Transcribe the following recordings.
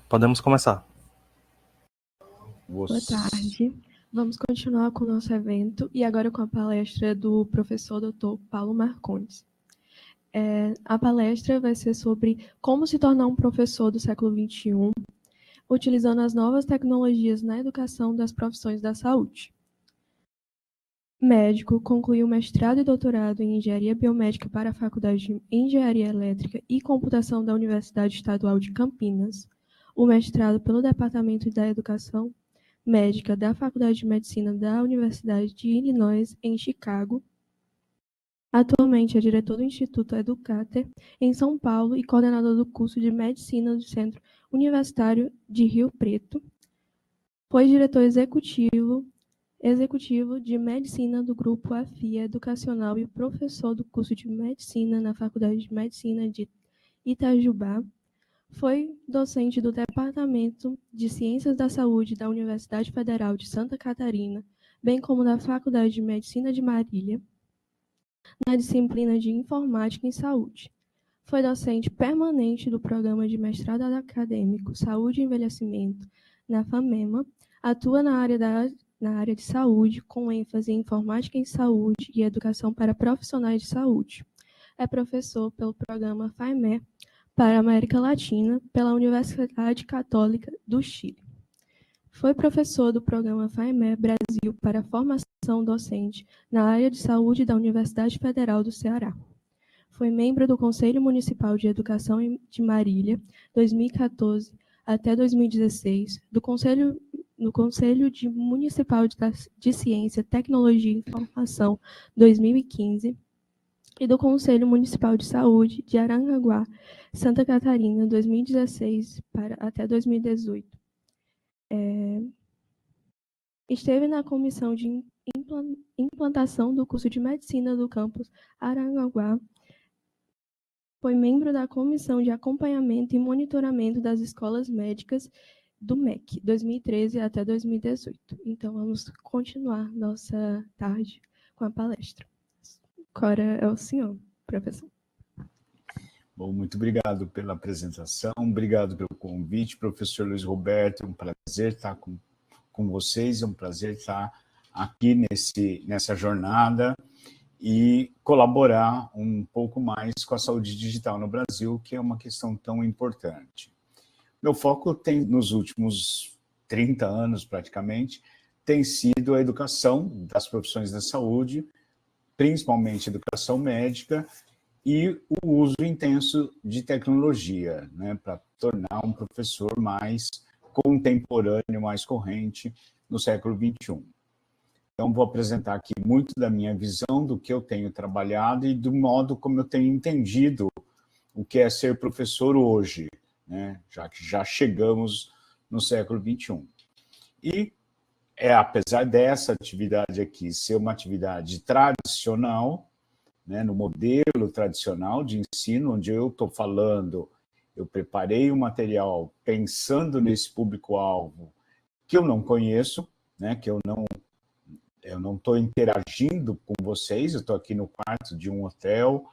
Podemos começar. Boa tarde. Vamos continuar com o nosso evento e agora com a palestra do professor Dr. Paulo Marcondes. A palestra vai ser sobre como se tornar um professor do século XXI, utilizando as novas tecnologias na educação das profissões da saúde. Médico, concluiu mestrado e doutorado em Engenharia Biomédica para a Faculdade de Engenharia Elétrica e Computação da Universidade Estadual de Campinas, o mestrado pelo Departamento da Educação Médica da Faculdade de Medicina da Universidade de Illinois, em Chicago. Atualmente é diretor do Instituto Educater, em São Paulo, e coordenador do curso de Medicina do Centro Universitário de Rio Preto. Foi diretor executivo de Medicina do Grupo AFIA Educacional e professor do curso de Medicina na Faculdade de Medicina de Itajubá. Foi docente do Departamento de Ciências da Saúde da Universidade Federal de Santa Catarina, bem como da Faculdade de Medicina de Marília, na disciplina de Informática em Saúde. Foi docente permanente do Programa de Mestrado Acadêmico Saúde e Envelhecimento, na FAMEMA, atua na área de saúde, com ênfase em Informática em Saúde e Educação para Profissionais de Saúde. É professor pelo Programa FAME para a América Latina, pela Universidade Católica do Chile. Foi professor do Programa FAME Brasil para Formação Docente na área de saúde da Universidade Federal do Ceará. Foi membro do Conselho Municipal de Educação de Marília, 2014 até 2016, do Conselho Municipal de Ciência, Tecnologia e Informação, 2015, e do Conselho Municipal de Saúde de Aranguá, Santa Catarina, 2016 até 2018. Esteve na comissão de implantação do curso de Medicina do campus Aranguá. Foi membro da comissão de acompanhamento e monitoramento das escolas médicas do MEC, 2013 até 2018. Então, vamos continuar nossa tarde com a palestra. Agora é o senhor, professor. Bom, muito obrigado pela apresentação, obrigado pelo convite, professor Luiz Roberto, é um prazer estar com vocês, é um prazer estar aqui nessa jornada e colaborar um pouco mais com a saúde digital no Brasil, que é uma questão tão importante. Meu foco nos últimos 30 anos, praticamente, tem sido a educação das profissões da saúde, principalmente educação médica, e o uso intenso de tecnologia, né, para tornar um professor mais contemporâneo, mais corrente no século XXI. Então, vou apresentar aqui muito da minha visão, do que eu tenho trabalhado e do modo como eu tenho entendido o que é ser professor hoje, né, já que já chegamos no século XXI. E, apesar dessa atividade aqui ser uma atividade tradicional, né, no modelo tradicional de ensino, onde eu estou falando, eu preparei o material pensando nesse público-alvo que eu não conheço, né, que eu não estou interagindo com vocês, eu estou aqui no quarto de um hotel,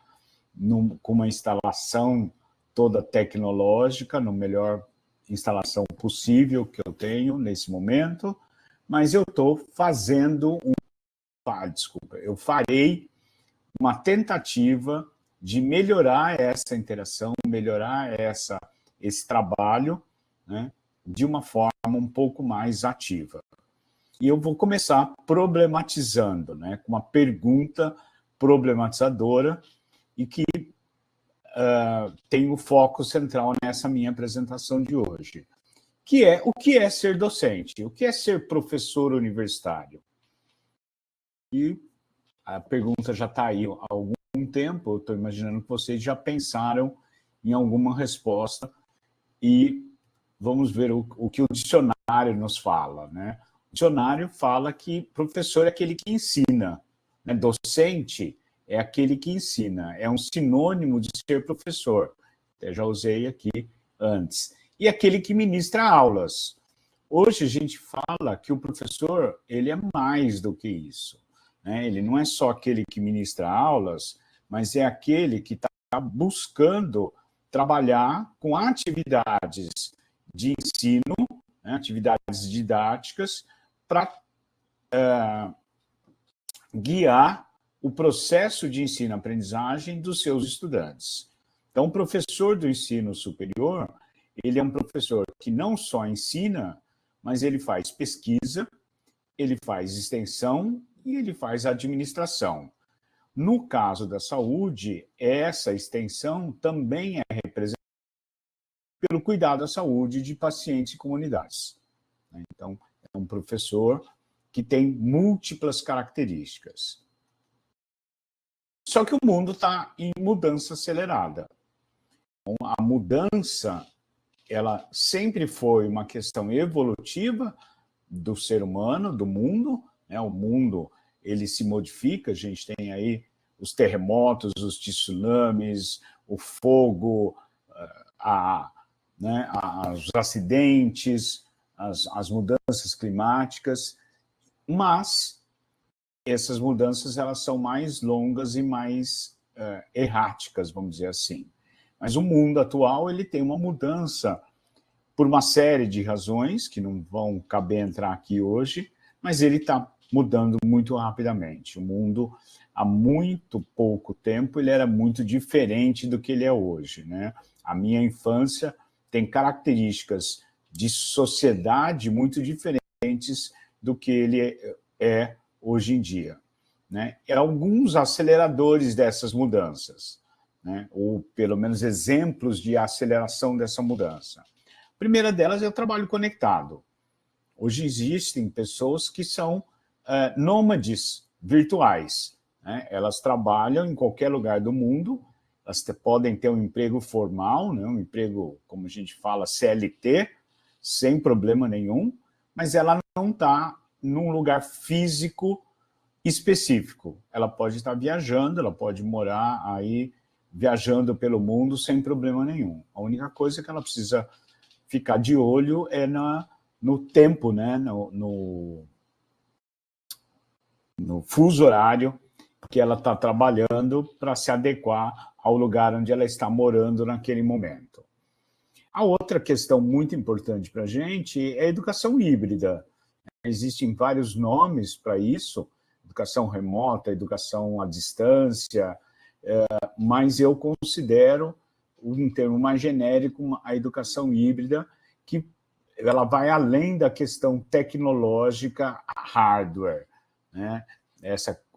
com uma instalação toda tecnológica, na melhor instalação possível que eu tenho nesse momento, mas eu estou fazendo eu farei uma tentativa de melhorar essa interação, melhorar esse trabalho, né, de uma forma um pouco mais ativa. E eu vou começar problematizando, né, com uma pergunta problematizadora e que tem o foco central nessa minha apresentação de hoje, que é o que é ser docente, o que é ser professor universitário. E a pergunta já está aí há algum tempo, eu estou imaginando que vocês já pensaram em alguma resposta e vamos ver o que o dicionário nos fala, né? O dicionário fala que professor é aquele que ensina, né? Docente é aquele que ensina, é um sinônimo de ser professor, até já usei aqui antes. E aquele que ministra aulas. Hoje a gente fala que o professor ele é mais do que isso. Ele não é só aquele que ministra aulas, mas é aquele que está buscando trabalhar com atividades de ensino, né, atividades didáticas, para guiar o processo de ensino-aprendizagem dos seus estudantes. Então, o professor do ensino superior, ele é um professor que não só ensina, mas ele faz pesquisa, ele faz extensão e ele faz administração. No caso da saúde, essa extensão também é representada pelo cuidado à saúde de pacientes e comunidades. Então, é um professor que tem múltiplas características. Só que o mundo está em mudança acelerada. Então, a mudança, ela sempre foi uma questão evolutiva do ser humano, do mundo, né? O mundo, ele se modifica, a gente tem aí os terremotos, os tsunamis, o fogo, os acidentes, as mudanças climáticas, mas essas mudanças elas são mais longas e mais erráticas, vamos dizer assim. Mas o mundo atual ele tem uma mudança por uma série de razões que não vão caber entrar aqui hoje, mas ele está mudando muito rapidamente. O mundo, há muito pouco tempo, ele era muito diferente do que ele é hoje, né? A minha infância tem características de sociedade muito diferentes do que ele é hoje em dia, né? E alguns aceleradores dessas mudanças, né? Ou pelo menos exemplos de aceleração dessa mudança. A primeira delas é o trabalho conectado. Hoje existem pessoas que são nômades virtuais, né? Elas trabalham em qualquer lugar do mundo, elas podem ter um emprego formal, né? Um emprego, como a gente fala, CLT, sem problema nenhum, mas ela não está num lugar físico específico. Ela pode estar viajando, ela pode morar aí viajando pelo mundo sem problema nenhum. A única coisa que ela precisa ficar de olho é no tempo, né? No fuso horário que ela está trabalhando para se adequar ao lugar onde ela está morando naquele momento. A outra questão muito importante para a gente é a educação híbrida. Existem vários nomes para isso, educação remota, educação à distância, mas eu considero, um termo mais genérico, a educação híbrida, que ela vai além da questão tecnológica, hardware, né?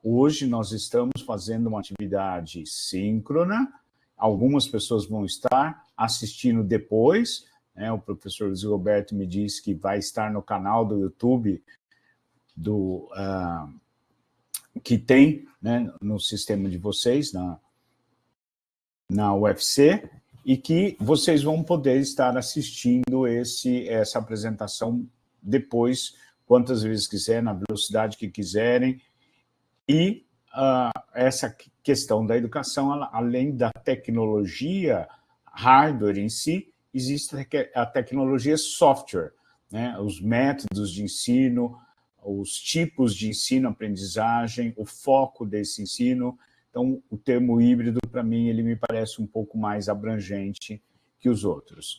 Hoje nós estamos fazendo uma atividade síncrona, algumas pessoas vão estar assistindo depois, né? O professor Luiz Roberto me disse que vai estar no canal do YouTube que tem, né, no sistema de vocês, na UFC, e que vocês vão poder estar assistindo essa apresentação depois, quantas vezes quiser, na velocidade que quiserem. E essa questão da educação, além da tecnologia hardware em si, existe a tecnologia software, né? Os métodos de ensino, os tipos de ensino-aprendizagem, o foco desse ensino. Então, o termo híbrido, para mim, ele me parece um pouco mais abrangente que os outros.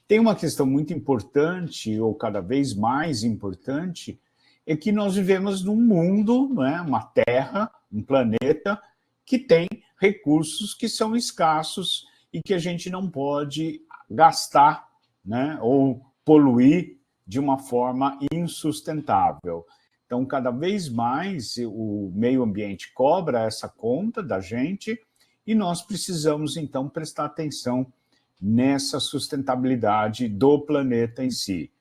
Tem uma questão muito importante, ou cada vez mais importante, é que nós vivemos num mundo, né, uma Terra, um planeta, que tem recursos que são escassos e que a gente não pode gastar, né, ou poluir de uma forma insustentável. Então, cada vez mais o meio ambiente cobra essa conta da gente e nós precisamos, então, prestar atenção nessa sustentabilidade do planeta em si.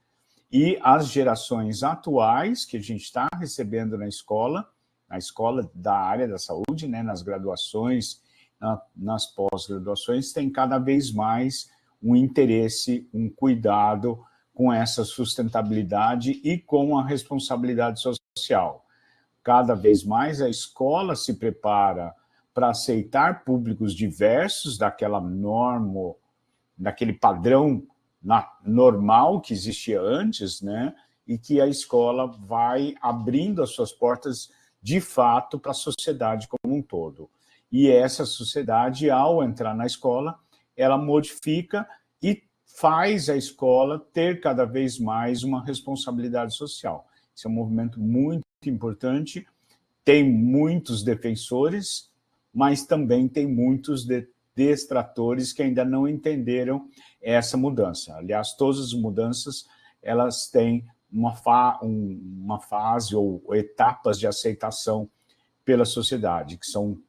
E as gerações atuais que a gente está recebendo na escola da área da saúde, né, nas graduações, nas pós-graduações, tem cada vez mais um interesse, um cuidado com essa sustentabilidade e com a responsabilidade social. Cada vez mais a escola se prepara para aceitar públicos diversos daquela norma, daquele padrão normal que existia antes, né? E que a escola vai abrindo as suas portas de fato para a sociedade como um todo. E essa sociedade, ao entrar na escola, ela modifica e faz a escola ter cada vez mais uma responsabilidade social. Esse é um movimento muito importante, tem muitos defensores, mas também tem muitos detratores que ainda não entenderam essa mudança. Aliás, todas as mudanças, elas têm uma fase ou etapas de aceitação pela sociedade, que são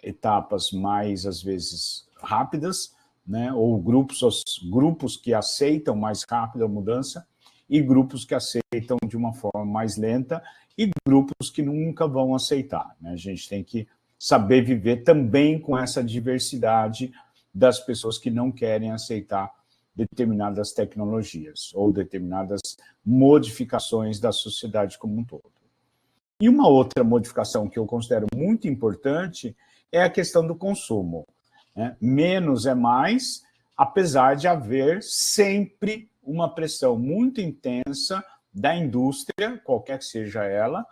etapas mais, às vezes, rápidas, né? Ou grupos que aceitam mais rápido a mudança e grupos que aceitam de uma forma mais lenta e grupos que nunca vão aceitar, né? A gente tem que saber viver também com essa diversidade das pessoas que não querem aceitar determinadas tecnologias ou determinadas modificações da sociedade como um todo. E uma outra modificação que eu considero muito importante é a questão do consumo, né? Menos é mais, apesar de haver sempre uma pressão muito intensa da indústria, qualquer que seja ela,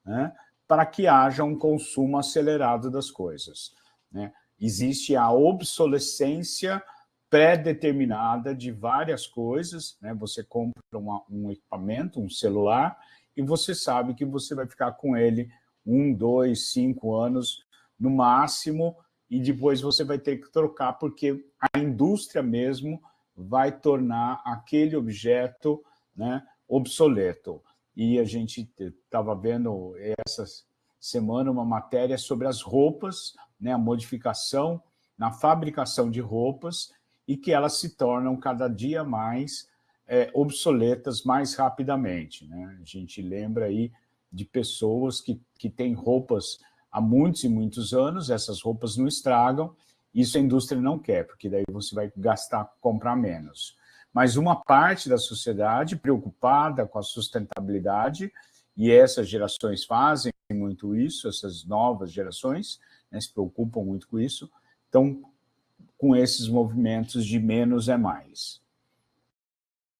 né, para que haja um consumo acelerado das coisas, né? Existe a obsolescência pré-determinada de várias coisas, né? Você compra um equipamento, um celular, e você sabe que você vai ficar com ele 1, 2, 5 anos no máximo, e depois você vai ter que trocar, porque a indústria mesmo vai tornar aquele objeto, né, obsoleto. E a gente estava vendo essa semana uma matéria sobre as roupas, né, a modificação na fabricação de roupas, e que elas se tornam cada dia mais obsoletas mais rapidamente, né? A gente lembra aí de pessoas que têm roupas há muitos e muitos anos, essas roupas não estragam, isso a indústria não quer, porque daí você vai comprar menos. Mas uma parte da sociedade preocupada com a sustentabilidade, e essas gerações fazem muito isso, essas novas gerações, né, se preocupam muito com isso, estão com esses movimentos de menos é mais.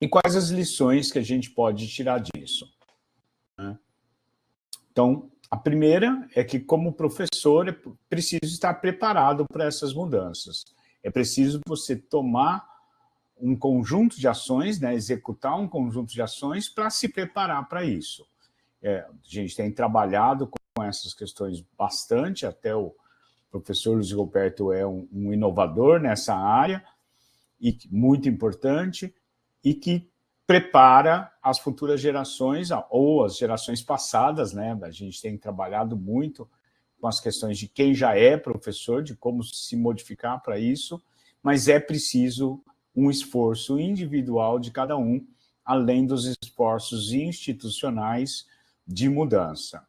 E quais as lições que a gente pode tirar disso, né? Então, a primeira é que, como professor, é preciso estar preparado para essas mudanças. É preciso você tomar um conjunto de ações, né, executar um conjunto de ações para se preparar para isso. A gente tem trabalhado com essas questões bastante, até o professor Luiz Roberto é um inovador nessa área, e muito importante, e que prepara as futuras gerações, ou as gerações passadas, né? A gente tem trabalhado muito com as questões de quem já é professor, de como se modificar para isso, mas é preciso um esforço individual de cada um, além dos esforços institucionais de mudança.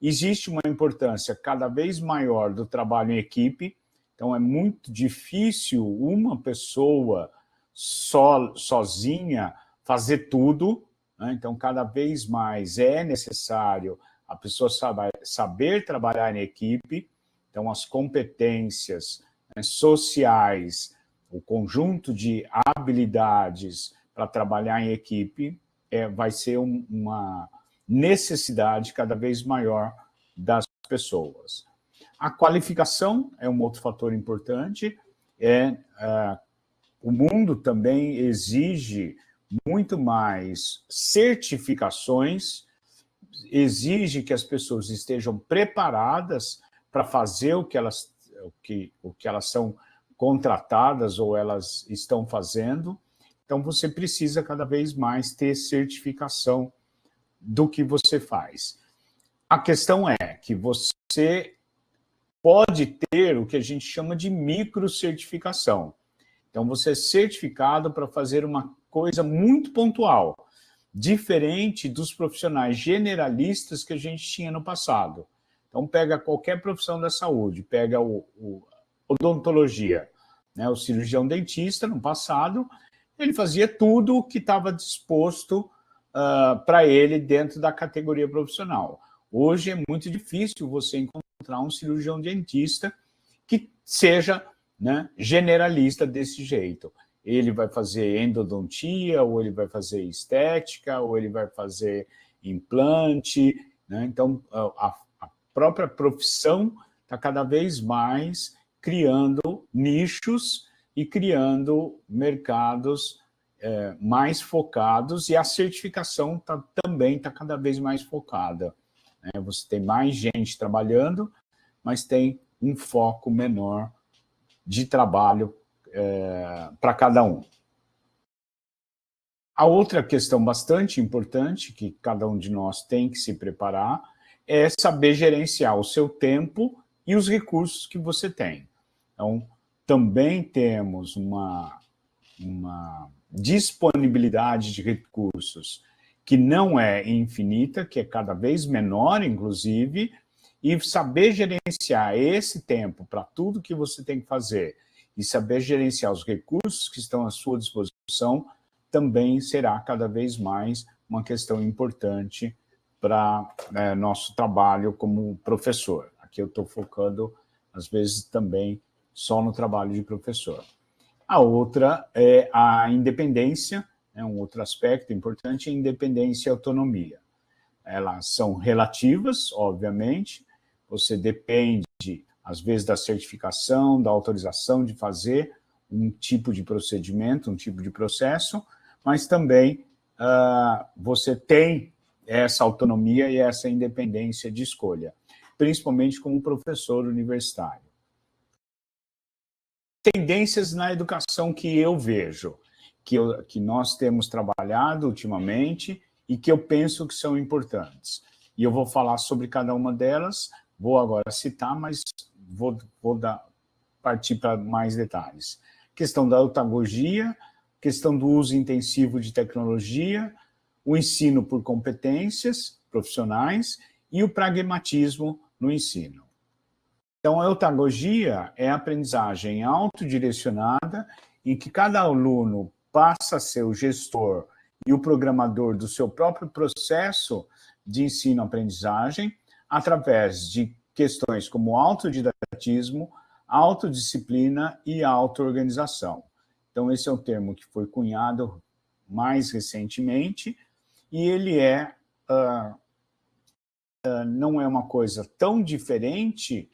Existe uma importância cada vez maior do trabalho em equipe, então é muito difícil uma pessoa sozinha fazer tudo, né? Então cada vez mais é necessário a pessoa saber trabalhar em equipe, então as competências, né, sociais, o conjunto de habilidades para trabalhar em equipe vai ser uma necessidade cada vez maior das pessoas. A qualificação é um outro fator importante. O mundo também exige muito mais certificações, exige que as pessoas estejam preparadas para fazer o que elas são contratadas ou elas estão fazendo. Então, você precisa cada vez mais ter certificação do que você faz. A questão é que você pode ter o que a gente chama de microcertificação. Então, você é certificado para fazer uma coisa muito pontual, diferente dos profissionais generalistas que a gente tinha no passado. Então, pega qualquer profissão da saúde, pega odontologia, né? O cirurgião dentista, no passado, ele fazia tudo o que estava disposto para ele dentro da categoria profissional. Hoje é muito difícil você encontrar um cirurgião dentista que seja, né, generalista desse jeito. Ele vai fazer endodontia, ou ele vai fazer estética, ou ele vai fazer implante, né? Então, a própria profissão está cada vez mais criando nichos e criando mercados mais focados, e a certificação também está cada vez mais focada. Né? Você tem mais gente trabalhando, mas tem um foco menor de trabalho para cada um. A outra questão bastante importante que cada um de nós tem que se preparar é saber gerenciar o seu tempo e os recursos que você tem. Então, também temos uma disponibilidade de recursos que não é infinita, que é cada vez menor, inclusive, e saber gerenciar esse tempo para tudo que você tem que fazer e saber gerenciar os recursos que estão à sua disposição também será cada vez mais uma questão importante para nosso trabalho como professor. Aqui eu estou focando, às vezes, também só no trabalho de professor. A outra é a independência, um outro aspecto importante é a independência e autonomia. Elas são relativas, obviamente, você depende, às vezes, da certificação, da autorização de fazer um tipo de procedimento, um tipo de processo, mas também você tem essa autonomia e essa independência de escolha, principalmente como professor universitário. Tendências na educação que eu vejo, que nós temos trabalhado ultimamente e que eu penso que são importantes. E eu vou falar sobre cada uma delas, vou agora citar, mas vou partir para mais detalhes. Questão da otagogia, questão do uso intensivo de tecnologia, o ensino por competências profissionais e o pragmatismo no ensino. Então, a otagogia é a aprendizagem autodirecionada em que cada aluno passa a ser o gestor e o programador do seu próprio processo de ensino-aprendizagem através de questões como autodidatismo, autodisciplina e auto-organização. Então, esse é um termo que foi cunhado mais recentemente e ele não é uma coisa tão diferente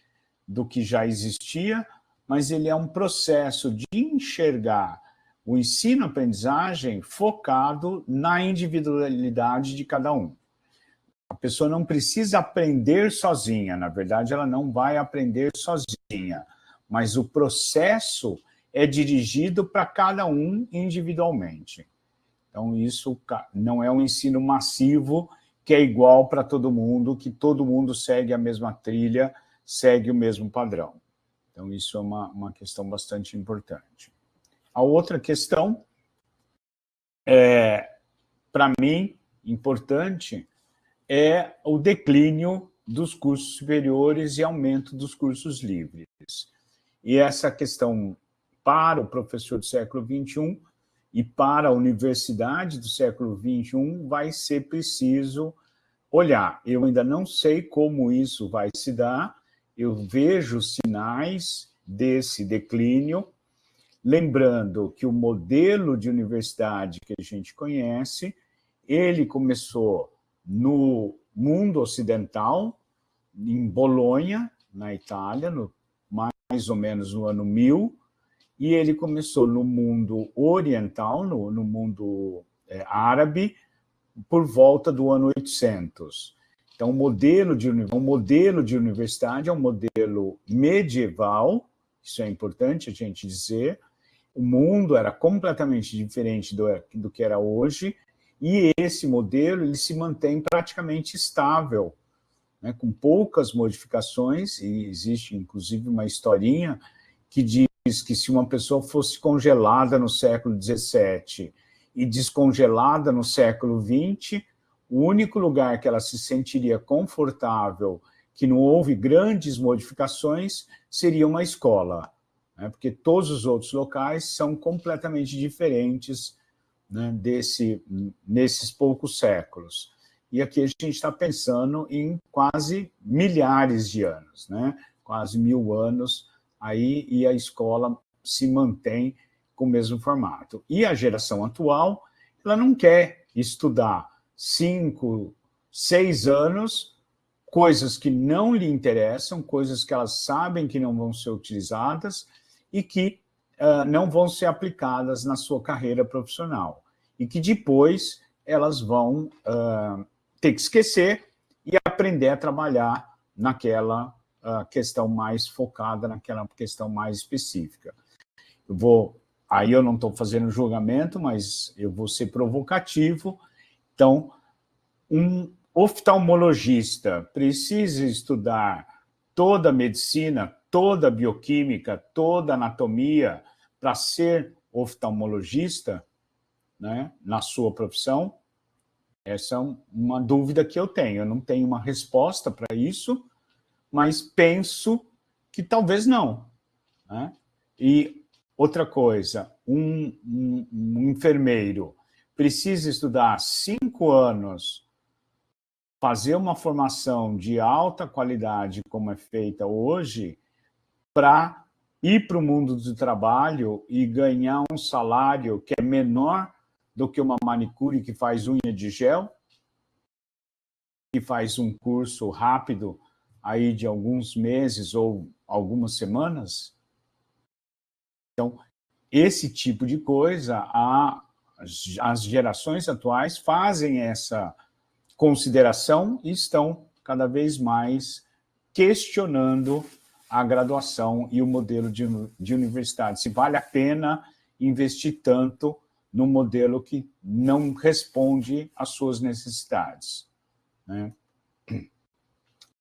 do que já existia, mas ele é um processo de enxergar o ensino-aprendizagem focado na individualidade de cada um. A pessoa não precisa aprender sozinha, na verdade, ela não vai aprender sozinha, mas o processo é dirigido para cada um individualmente. Então, isso não é um ensino massivo que é igual para todo mundo, que todo mundo segue a mesma trilha, segue o mesmo padrão. Então, isso é uma questão bastante importante. A outra questão, para mim, importante, é o declínio dos cursos superiores e aumento dos cursos livres. E essa questão, para o professor do século XXI e para a universidade do século XXI, vai ser preciso olhar. Eu ainda não sei como isso vai se dar, eu vejo sinais desse declínio, lembrando que o modelo de universidade que a gente conhece, ele começou no mundo ocidental, em Bolonha, na Itália, mais ou menos no ano 1000, e ele começou no mundo oriental, no mundo árabe, por volta do ano 800. Então, o modelo de universidade é um modelo medieval, isso é importante a gente dizer, o mundo era completamente diferente do que era hoje, e esse modelo ele se mantém praticamente estável, né, com poucas modificações, e existe inclusive uma historinha que diz que se uma pessoa fosse congelada no século XVII e descongelada no século XX, o único lugar que ela se sentiria confortável, que não houve grandes modificações, seria uma escola, né, porque todos os outros locais são completamente diferentes, né, nesses poucos séculos. E aqui a gente está pensando em quase milhares de anos, né? Quase 1000 anos, aí, e a escola se mantém com o mesmo formato. E a geração atual, ela não quer estudar 5, 6 anos, coisas que não lhe interessam, coisas que elas sabem que não vão ser utilizadas e que não vão ser aplicadas na sua carreira profissional e que depois elas vão ter que esquecer e aprender a trabalhar naquela questão mais focada, naquela questão mais específica. Aí eu não estou fazendo julgamento, mas eu vou ser provocativo. Então, um oftalmologista precisa estudar toda a medicina, toda a bioquímica, toda a anatomia para ser oftalmologista, né, na sua profissão? Essa é uma dúvida que eu tenho. Eu não tenho uma resposta para isso, mas penso que talvez não, né? E outra coisa, um enfermeiro precisa estudar 5 anos, fazer uma formação de alta qualidade, como é feita hoje, para ir para o mundo do trabalho e ganhar um salário que é menor do que uma manicure que faz unha de gel, que faz um curso rápido aí de alguns meses ou algumas semanas. Então, esse tipo de coisa, as gerações atuais fazem essa consideração e estão cada vez mais questionando a graduação e o modelo de universidade. Se vale a pena investir tanto num modelo que não responde às suas necessidades, né?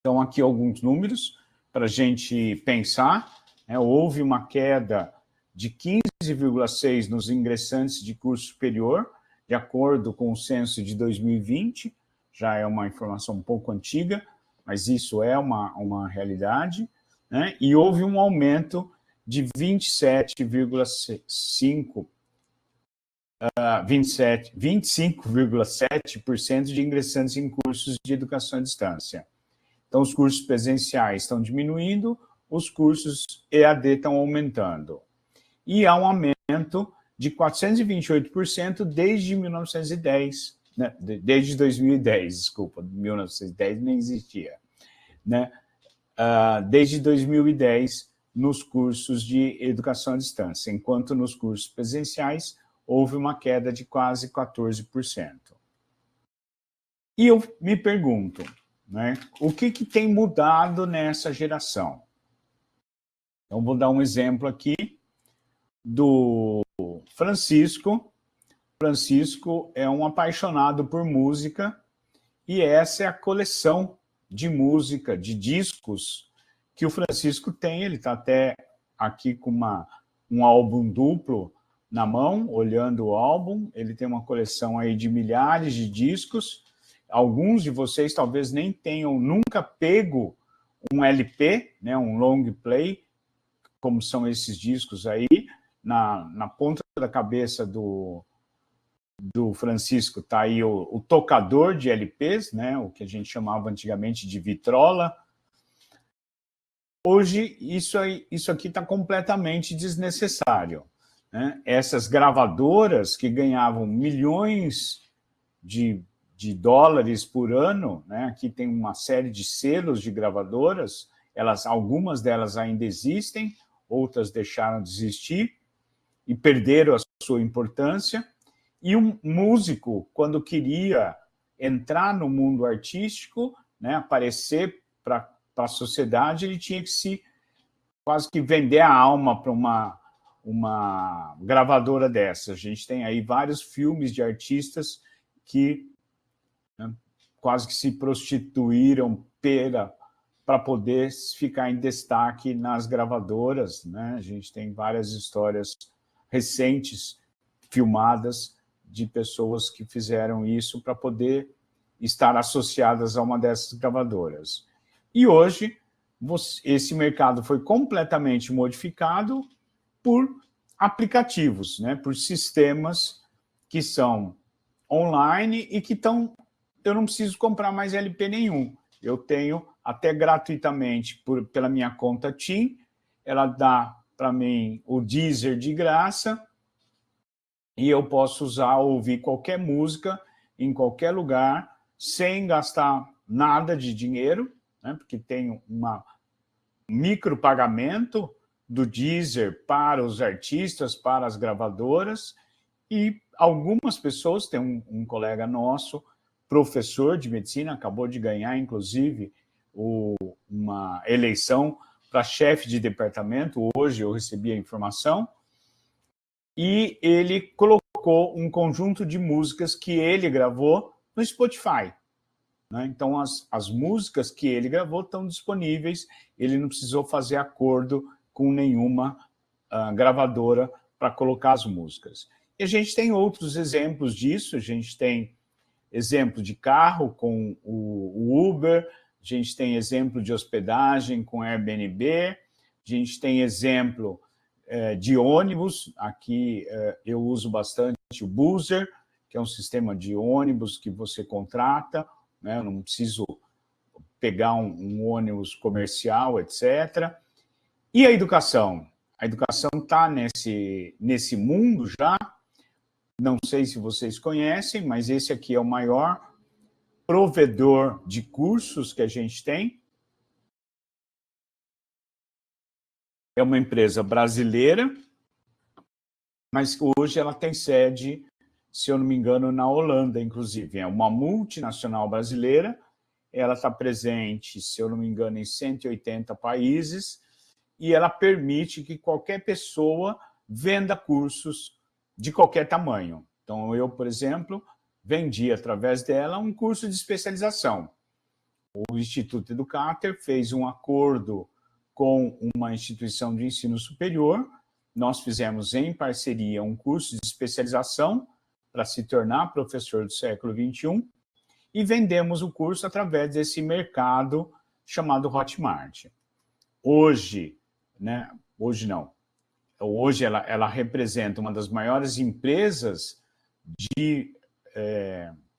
Então, aqui alguns números para a gente pensar, né? Houve uma queda de 15,6% nos ingressantes de curso superior, de acordo com o censo de 2020, já é uma informação um pouco antiga, mas isso é uma realidade, né? E houve um aumento de 25,7% de ingressantes em cursos de educação à distância. Então, os cursos presenciais estão diminuindo, os cursos EAD estão aumentando. E há um aumento de 428% desde 1910, né? Desde 2010, desculpa, 1910 nem existia, né? Desde 2010 nos cursos de educação à distância, enquanto nos cursos presenciais houve uma queda de quase 14%. E eu me pergunto, né, o que tem mudado nessa geração? Então, vou dar um exemplo aqui do Francisco. Francisco é um apaixonado por música e essa é a coleção de música, de discos que o Francisco tem. Ele está até aqui com um álbum duplo na mão, olhando o álbum. Ele tem uma coleção aí de milhares de discos. Alguns de vocês talvez nem tenham nunca pego um LP, né, um long play, como são esses discos aí. Na ponta da cabeça do Francisco está aí o tocador de LPs, né, o que a gente chamava antigamente de vitrola. Hoje, isso aqui está completamente desnecessário, né? Essas gravadoras que ganhavam milhões de dólares por ano, né? Aqui tem uma série de selos de gravadoras, algumas delas ainda existem, outras deixaram de existir e perderam a sua importância. E um músico, quando queria entrar no mundo artístico, né, aparecer para a sociedade, ele tinha que quase que vender a alma para uma gravadora dessa. A gente tem aí vários filmes de artistas que, né, quase que se prostituíram para poder ficar em destaque nas gravadoras, né? A gente tem várias histórias recentes filmadas de pessoas que fizeram isso para poder estar associadas a uma dessas gravadoras. E hoje, esse mercado foi completamente modificado por aplicativos, né? Por sistemas que são online e que eu não preciso comprar mais LP nenhum. Eu tenho até gratuitamente pela minha conta TIM, ela dá para mim o Deezer de graça, e eu posso ouvir qualquer música em qualquer lugar, sem gastar nada de dinheiro, né? Porque tem um micropagamento do Deezer para os artistas, para as gravadoras, e algumas pessoas, tem um colega nosso, professor de medicina, acabou de ganhar, inclusive, uma eleição para chefe de departamento, hoje eu recebi a informação, e ele colocou um conjunto de músicas que ele gravou no Spotify. Né? Então, as músicas que ele gravou estão disponíveis, ele não precisou fazer acordo com nenhuma gravadora para colocar as músicas. E a gente tem outros exemplos disso, a gente tem exemplo de carro com o Uber, a gente tem exemplo de hospedagem com Airbnb, a gente tem exemplo de ônibus, aqui eu uso bastante o Boozer, que é um sistema de ônibus que você contrata, né? Eu não preciso pegar um ônibus comercial, etc. E a educação? A educação está nesse mundo já, não sei se vocês conhecem, mas esse aqui é o maior provedor de cursos que a gente tem. É uma empresa brasileira, mas hoje ela tem sede, se eu não me engano, na Holanda, inclusive. É uma multinacional brasileira, ela está presente, se eu não me engano, em 180 países, e ela permite que qualquer pessoa venda cursos de qualquer tamanho. Então, eu, por exemplo, vendi através dela um curso de especialização. O Instituto Educator fez um acordo com uma instituição de ensino superior, nós fizemos em parceria um curso de especialização para se tornar professor do século XXI e vendemos o curso através desse mercado chamado Hotmart. Hoje, né? Hoje não. Hoje ela representa uma das maiores empresas de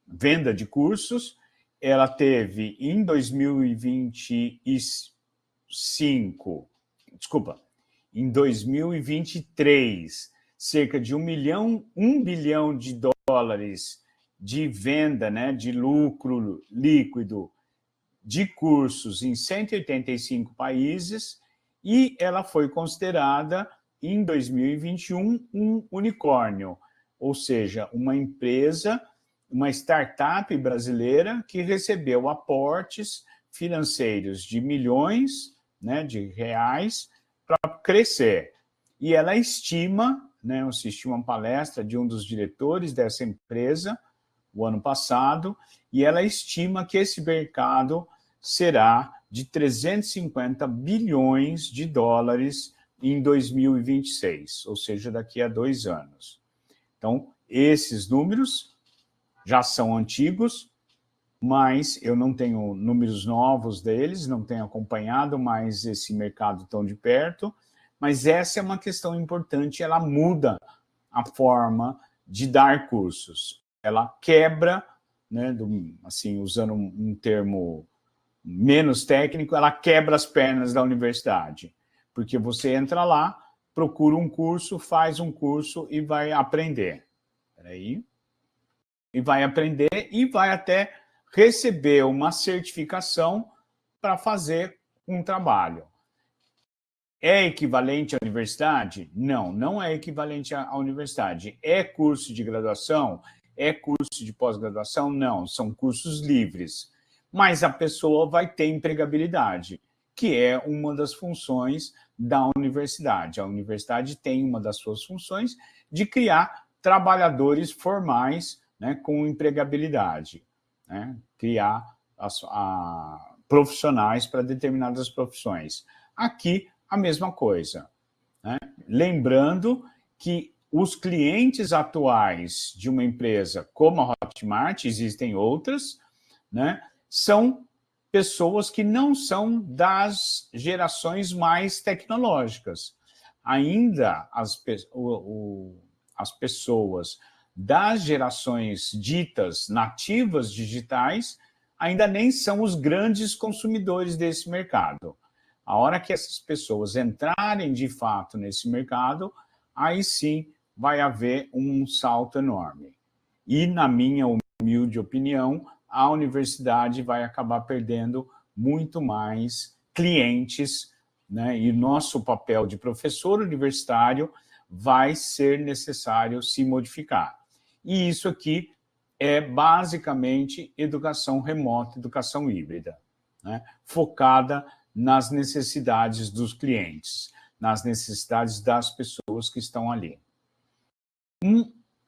venda de cursos. Ela teve em 2025, desculpa, em 2023, cerca de 1 bilhão de dólares de venda, né, de lucro líquido de cursos em 185 países, e ela foi considerada, em 2021, um unicórnio, ou seja, uma empresa, uma startup brasileira que recebeu aportes financeiros de milhões, né, de reais para crescer. E ela estima, né, eu assisti uma palestra de um dos diretores dessa empresa o ano passado, e ela estima que esse mercado será de 350 bilhões de dólares em 2026, ou seja, daqui a 2 anos. Então, esses números já são antigos, mas eu não tenho números novos deles, não tenho acompanhado mais esse mercado tão de perto, mas essa é uma questão importante, ela muda a forma de dar cursos. Ela quebra, né, assim, usando um termo menos técnico, ela quebra as pernas da universidade, porque você entra lá, procura um curso, faz um curso e vai aprender. Peraí. E vai aprender e vai até receber uma certificação para fazer um trabalho. É equivalente à universidade? Não, não é equivalente à universidade. É curso de graduação? É curso de pós-graduação? Não, são cursos livres. Mas a pessoa vai ter empregabilidade, que é uma das funções da universidade. A universidade tem uma das suas funções de criar trabalhadores formais, né, com empregabilidade, né, criar profissionais para determinadas profissões. Aqui, a mesma coisa, né? Lembrando que os clientes atuais de uma empresa como a Hotmart, existem outras, né, são pessoas que não são das gerações mais tecnológicas. Ainda as pessoas das gerações ditas nativas digitais ainda nem são os grandes consumidores desse mercado. A hora que essas pessoas entrarem de fato nesse mercado, aí sim vai haver um salto enorme. E, na minha humilde opinião, a universidade vai acabar perdendo muito mais clientes né, e nosso papel de professor universitário vai ser necessário se modificar. E isso aqui é basicamente educação remota, educação híbrida, né, focada nas necessidades dos clientes, nas necessidades das pessoas que estão ali.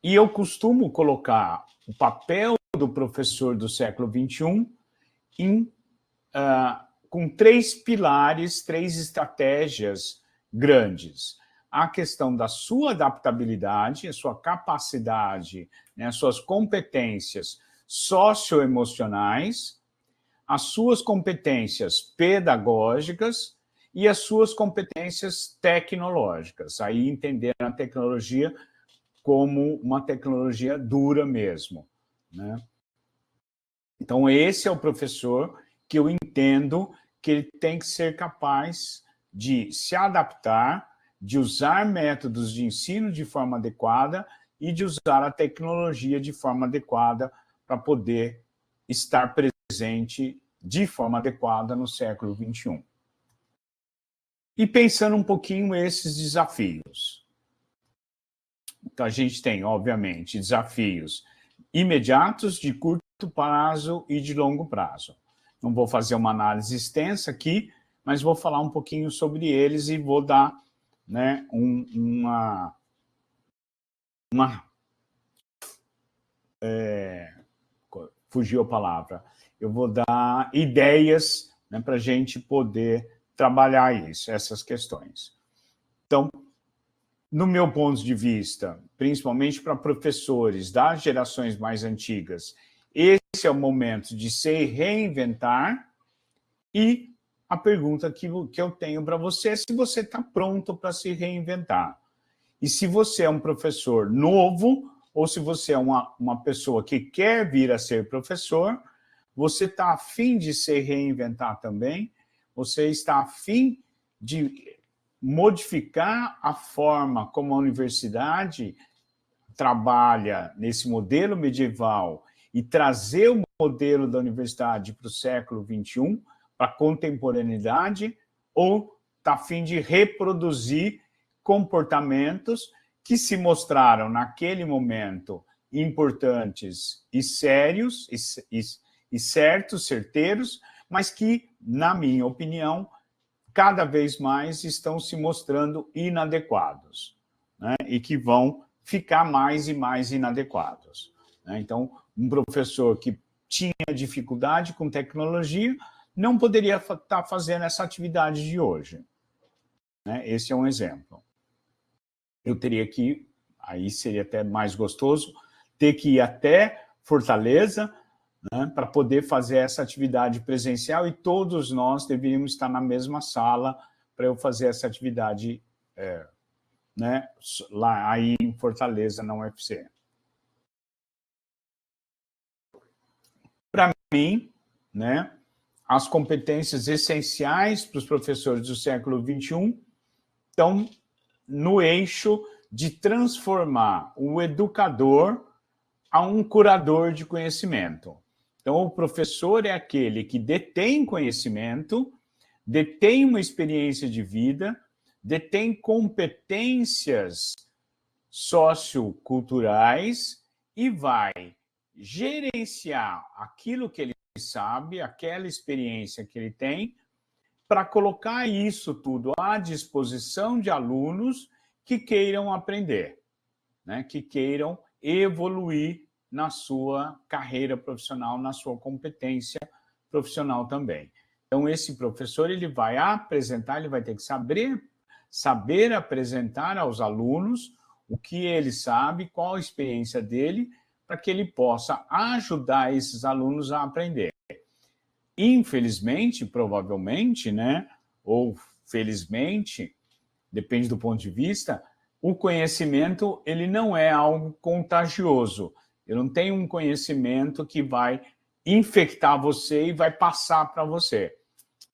E eu costumo colocar o papel do professor do século XXI com 3 pilares, 3 estratégias grandes. A questão da sua adaptabilidade, a sua capacidade, né, as suas competências socioemocionais, as suas competências pedagógicas e as suas competências tecnológicas. Aí entender a tecnologia como uma tecnologia dura mesmo, né? Então, esse é o professor que eu entendo que ele tem que ser capaz de se adaptar, de usar métodos de ensino de forma adequada e de usar a tecnologia de forma adequada para poder estar presente de forma adequada no século XXI. E pensando um pouquinho esses desafios. Então, a gente tem, obviamente, desafios imediatos, de curto prazo e de longo prazo. Não vou fazer uma análise extensa aqui, mas vou falar um pouquinho sobre eles e vou dar, né, fugiu a palavra. Eu vou dar ideias, né, para a gente poder trabalhar isso, essas questões. Então, no meu ponto de vista, principalmente para professores das gerações mais antigas, esse é o momento de se reinventar. E a pergunta que eu tenho para você é se você está pronto para se reinventar. E se você é um professor novo, ou se você é uma pessoa que quer vir a ser professor, você está a fim de se reinventar também? Você está a fim de modificar a forma como a universidade trabalha nesse modelo medieval e trazer o modelo da universidade para o século XXI, para a contemporaneidade, ou está a fim de reproduzir comportamentos que se mostraram naquele momento importantes e sérios, e certos, certeiros, mas que, na minha opinião, cada vez mais estão se mostrando inadequados, né? E que vão ficar mais e mais inadequados, né? Então, um professor que tinha dificuldade com tecnologia não poderia estar fazendo essa atividade de hoje, né? Esse é um exemplo. Eu teria que, aí seria até mais gostoso, ter que ir até Fortaleza, né, para poder fazer essa atividade presencial, e todos nós deveríamos estar na mesma sala para eu fazer essa atividade, né, lá aí em Fortaleza, na UFC. Para mim, né, as competências essenciais para os professores do século XXI estão no eixo de transformar o educador a um curador de conhecimento. Então, o professor é aquele que detém conhecimento, detém uma experiência de vida, detém competências socioculturais e vai gerenciar aquilo que ele sabe, aquela experiência que ele tem, para colocar isso tudo à disposição de alunos que queiram aprender, né, que queiram evoluir na sua carreira profissional, na sua competência profissional também. Então, esse professor, ele vai apresentar, ele vai ter que saber apresentar aos alunos o que ele sabe, qual a experiência dele, para que ele possa ajudar esses alunos a aprender. Infelizmente, provavelmente, né, ou felizmente, depende do ponto de vista, o conhecimento, ele não é algo contagioso. Eu não tenho um conhecimento que vai infectar você e vai passar para você.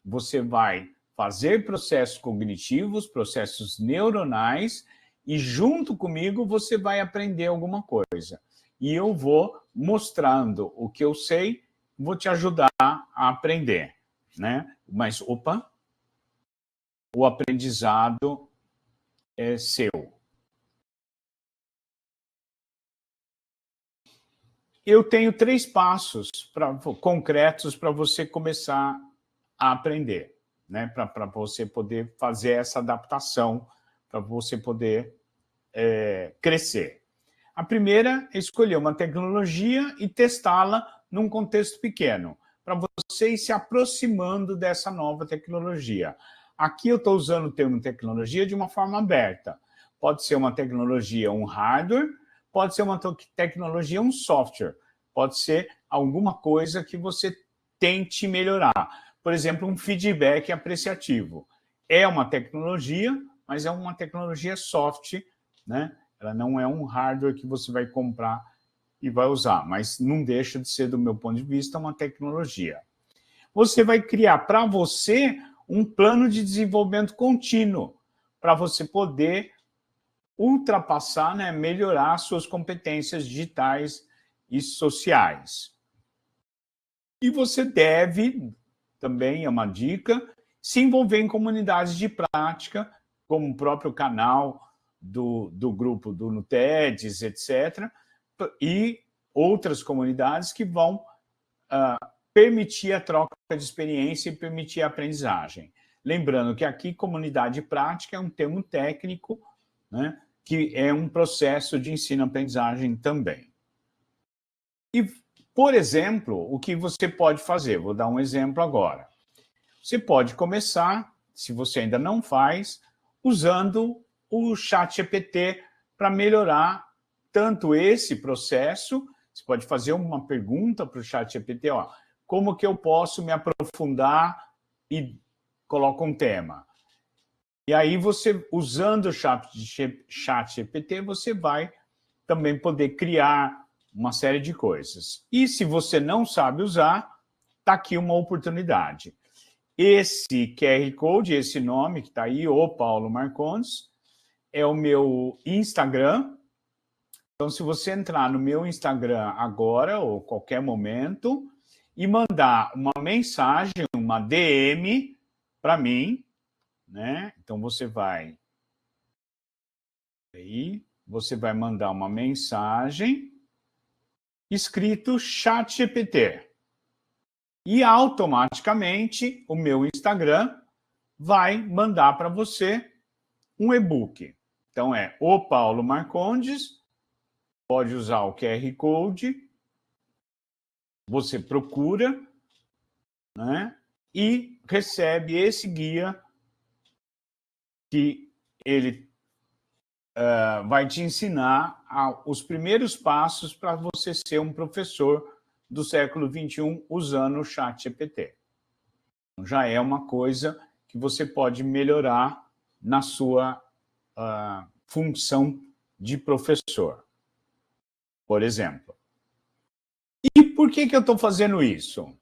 Você vai fazer processos cognitivos, processos neuronais, e junto comigo você vai aprender alguma coisa. E eu vou mostrando o que eu sei, vou te ajudar a aprender, né? Mas, opa, o aprendizado é seu. Eu tenho 3 passos concretos para você começar a aprender, né? Para você poder fazer essa adaptação, para você poder crescer. A primeira é escolher uma tecnologia e testá-la num contexto pequeno, para você ir se aproximando dessa nova tecnologia. Aqui eu estou usando o termo tecnologia de uma forma aberta. Pode ser uma tecnologia, um hardware, pode ser uma tecnologia, um software, pode ser alguma coisa que você tente melhorar. Por exemplo, um feedback apreciativo. É uma tecnologia, mas é uma tecnologia soft, né? Ela não é um hardware que você vai comprar e vai usar, mas não deixa de ser, do meu ponto de vista, uma tecnologia. Você vai criar para você um plano de desenvolvimento contínuo, para você poder ultrapassar, né, melhorar suas competências digitais e sociais. E você deve, também é uma dica, se envolver em comunidades de prática, como o próprio canal do grupo do NUTEDS, etc., e outras comunidades que vão permitir a troca de experiência e permitir a aprendizagem. Lembrando que aqui comunidade prática é um termo técnico, né, que é um processo de ensino-aprendizagem também. E, por exemplo, o que você pode fazer? Vou dar um exemplo agora. Você pode começar, se você ainda não faz, usando o ChatGPT para melhorar tanto esse processo. Você pode fazer uma pergunta para o ChatGPT, ó, como que eu posso me aprofundar, e coloca um tema. E aí você, usando o ChatGPT, você vai também poder criar uma série de coisas. E se você não sabe usar, está aqui uma oportunidade. Esse QR Code, esse nome que está aí, o Paulo Marcondes, é o meu Instagram. Então, se você entrar no meu Instagram agora, ou qualquer momento, e mandar uma mensagem, uma DM para mim, né? Então, você vai mandar uma mensagem escrito ChatGPT. E automaticamente o meu Instagram vai mandar para você um e-book. Então é o Paulo Marcondes, pode usar o QR Code, você procura, né, e recebe esse guia que ele vai te ensinar os primeiros passos para você ser um professor do século XXI usando o ChatGPT. Já é uma coisa que você pode melhorar na sua função de professor, por exemplo. E por que eu estou fazendo isso?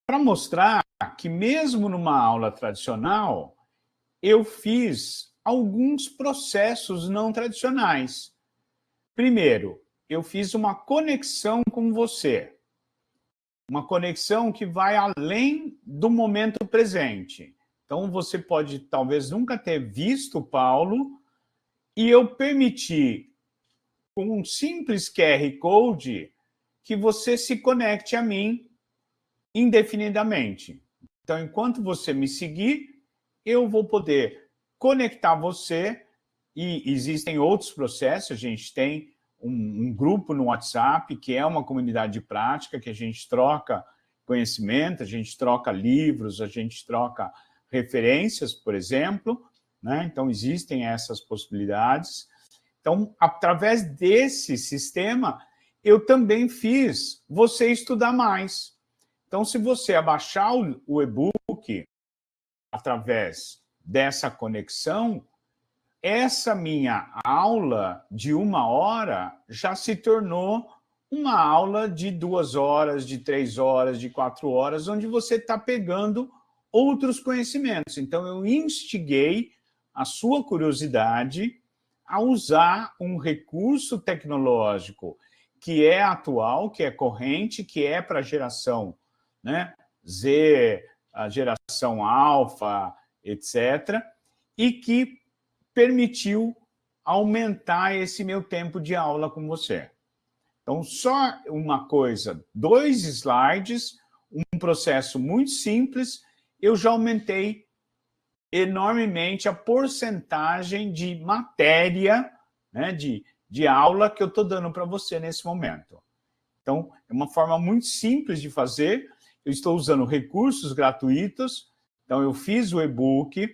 Para mostrar que mesmo numa aula tradicional, eu fiz alguns processos não tradicionais. Primeiro, eu fiz uma conexão com você. Uma conexão que vai além do momento presente. Então, você pode talvez nunca ter visto o Paulo, e eu permiti, com um simples QR Code, que você se conecte a mim indefinidamente. Então, enquanto você me seguir, eu vou poder conectar você, e existem outros processos. A gente tem um grupo no WhatsApp, que é uma comunidade de prática, que a gente troca conhecimento, a gente troca livros, a gente troca referências, por exemplo, né? Então, existem essas possibilidades. Então, através desse sistema, eu também fiz você estudar mais. Então, se você abaixar o e-book através dessa conexão, essa minha aula de 1 hora já se tornou uma aula de 2 horas, de 3 horas, de 4 horas, onde você está pegando outros conhecimentos. Então, eu instiguei a sua curiosidade a usar um recurso tecnológico que é atual, que é corrente, que é para a geração, né, Z, a geração alfa, etc., e que permitiu aumentar esse meu tempo de aula com você. Então, só uma coisa, 2 slides, um processo muito simples, eu já aumentei enormemente a porcentagem de matéria, né, de aula que eu estou dando para você nesse momento. Então, é uma forma muito simples de fazer. Eu estou usando recursos gratuitos. Então, eu fiz o e-book,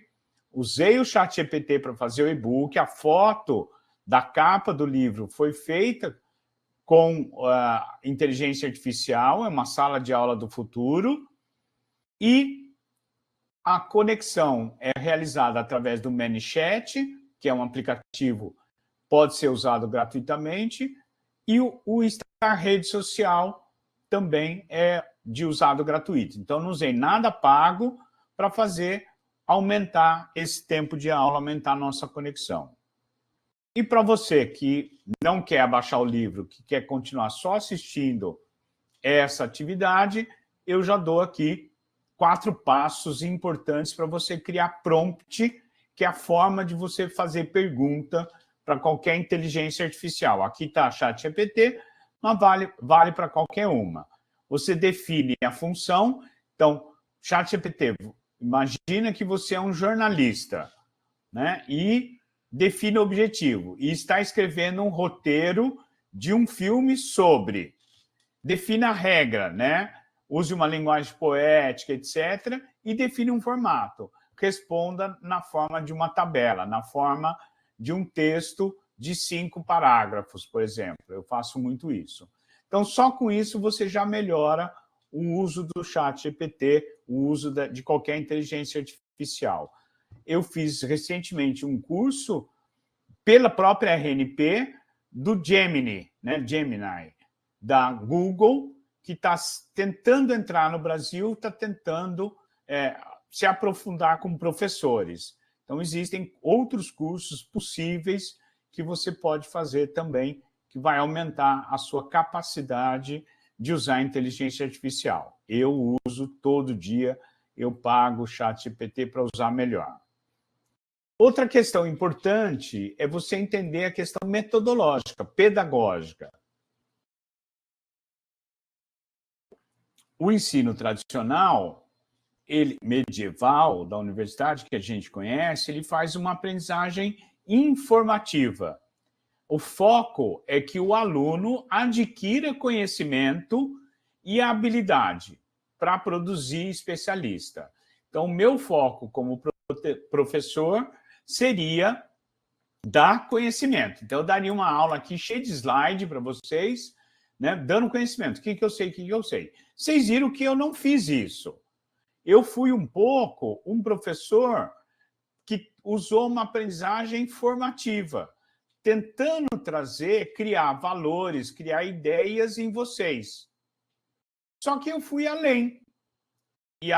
usei o ChatGPT para fazer o e-book, a foto da capa do livro foi feita com inteligência artificial, é uma sala de aula do futuro, e a conexão é realizada através do ManyChat, que é um aplicativo, pode ser usado gratuitamente, e o Star Rede Social também é de usado gratuito. Então, não usei nada pago para fazer aumentar esse tempo de aula, aumentar a nossa conexão. E para você que não quer baixar o livro, que quer continuar só assistindo essa atividade, eu já dou aqui 4 passos importantes para você criar prompt, que é a forma de você fazer pergunta para qualquer inteligência artificial. Aqui está a ChatGPT, mas vale para qualquer uma. Você define a função. Então, ChatGPT, imagina que você é um jornalista, né? E define o objetivo. E está escrevendo um roteiro de um filme sobre. Defina a regra, né? Use uma linguagem poética, etc., e define um formato. Responda na forma de uma tabela, na forma de um texto de 5 parágrafos, por exemplo. Eu faço muito isso. Então, só com isso você já melhora o uso do ChatGPT, o uso de qualquer inteligência artificial. Eu fiz recentemente um curso pela própria RNP do Gemini, né? Gemini, da Google, que está tentando entrar no Brasil, está tentando se aprofundar com professores. Então, existem outros cursos possíveis que você pode fazer também, que vai aumentar a sua capacidade de usar a inteligência artificial. Eu uso todo dia, eu pago o ChatGPT para usar melhor. Outra questão importante é você entender a questão metodológica, pedagógica. O ensino tradicional, medieval, da universidade, que a gente conhece, ele faz uma aprendizagem informativa. O foco é que o aluno adquira conhecimento e habilidade para produzir especialista. Então, o meu foco como professor seria dar conhecimento. Então, eu daria uma aula aqui cheia de slide para vocês, né, dando conhecimento. O que eu sei, o que eu sei. Vocês viram que eu não fiz isso. Eu fui um pouco um professor que usou uma aprendizagem formativa, tentando criar valores, criar ideias em vocês. Só que eu fui além. E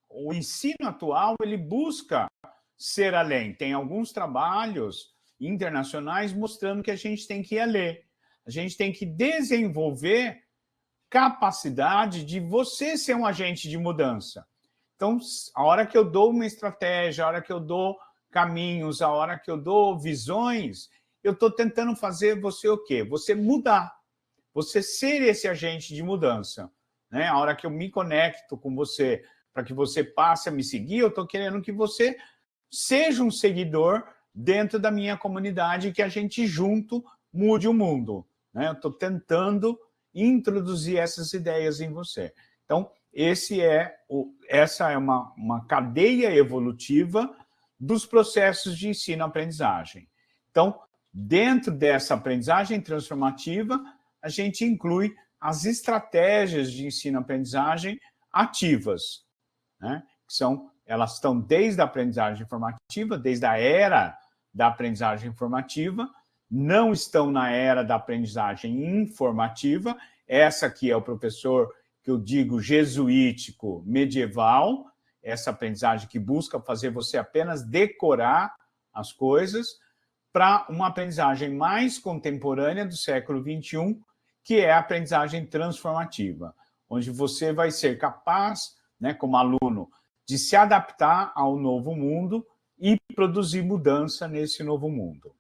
o ensino atual, ele busca ser além. Tem alguns trabalhos internacionais mostrando que a gente tem que ir além. A gente tem que desenvolver capacidade de você ser um agente de mudança. Então, a hora que eu dou uma estratégia, a hora que eu dou caminhos, a hora que eu dou visões, eu estou tentando fazer você o quê? Você mudar. Você ser esse agente de mudança. Né? A hora que eu me conecto com você, para que você passe a me seguir, eu estou querendo que você seja um seguidor dentro da minha comunidade, que a gente junto mude o mundo. Né? Eu estou tentando introduzir essas ideias em você. Então, essa é uma cadeia evolutiva dos processos de ensino-aprendizagem. Então, dentro dessa aprendizagem transformativa, a gente inclui as estratégias de ensino-aprendizagem ativas, né? Elas estão desde a aprendizagem informativa, desde a era da aprendizagem informativa, não estão na era da aprendizagem informativa. Essa aqui é o professor que eu digo jesuítico medieval, essa aprendizagem que busca fazer você apenas decorar as coisas, para uma aprendizagem mais contemporânea do século XXI, que é a aprendizagem transformativa, onde você vai ser capaz, né, como aluno, de se adaptar ao novo mundo e produzir mudança nesse novo mundo.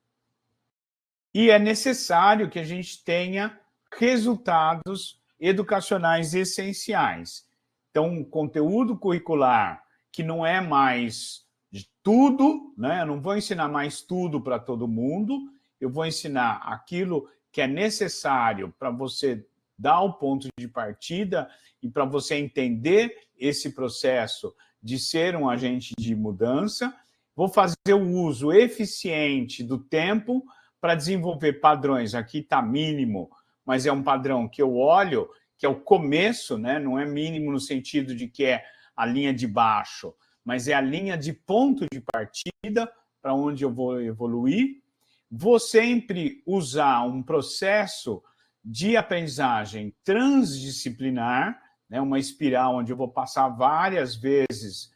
E é necessário que a gente tenha resultados educacionais essenciais. Então, um conteúdo curricular que não é mais de tudo, né? Eu não vou ensinar mais tudo para todo mundo, eu vou ensinar aquilo que é necessário para você dar o ponto de partida e para você entender esse processo de ser um agente de mudança. Vou fazer o uso eficiente do tempo para desenvolver padrões. Aqui está mínimo, mas é um padrão que eu olho, que é o começo, né? Não é mínimo no sentido de que é a linha de baixo, mas é a linha de ponto de partida para onde eu vou evoluir. Vou sempre usar um processo de aprendizagem transdisciplinar, né? Uma espiral onde eu vou passar várias vezes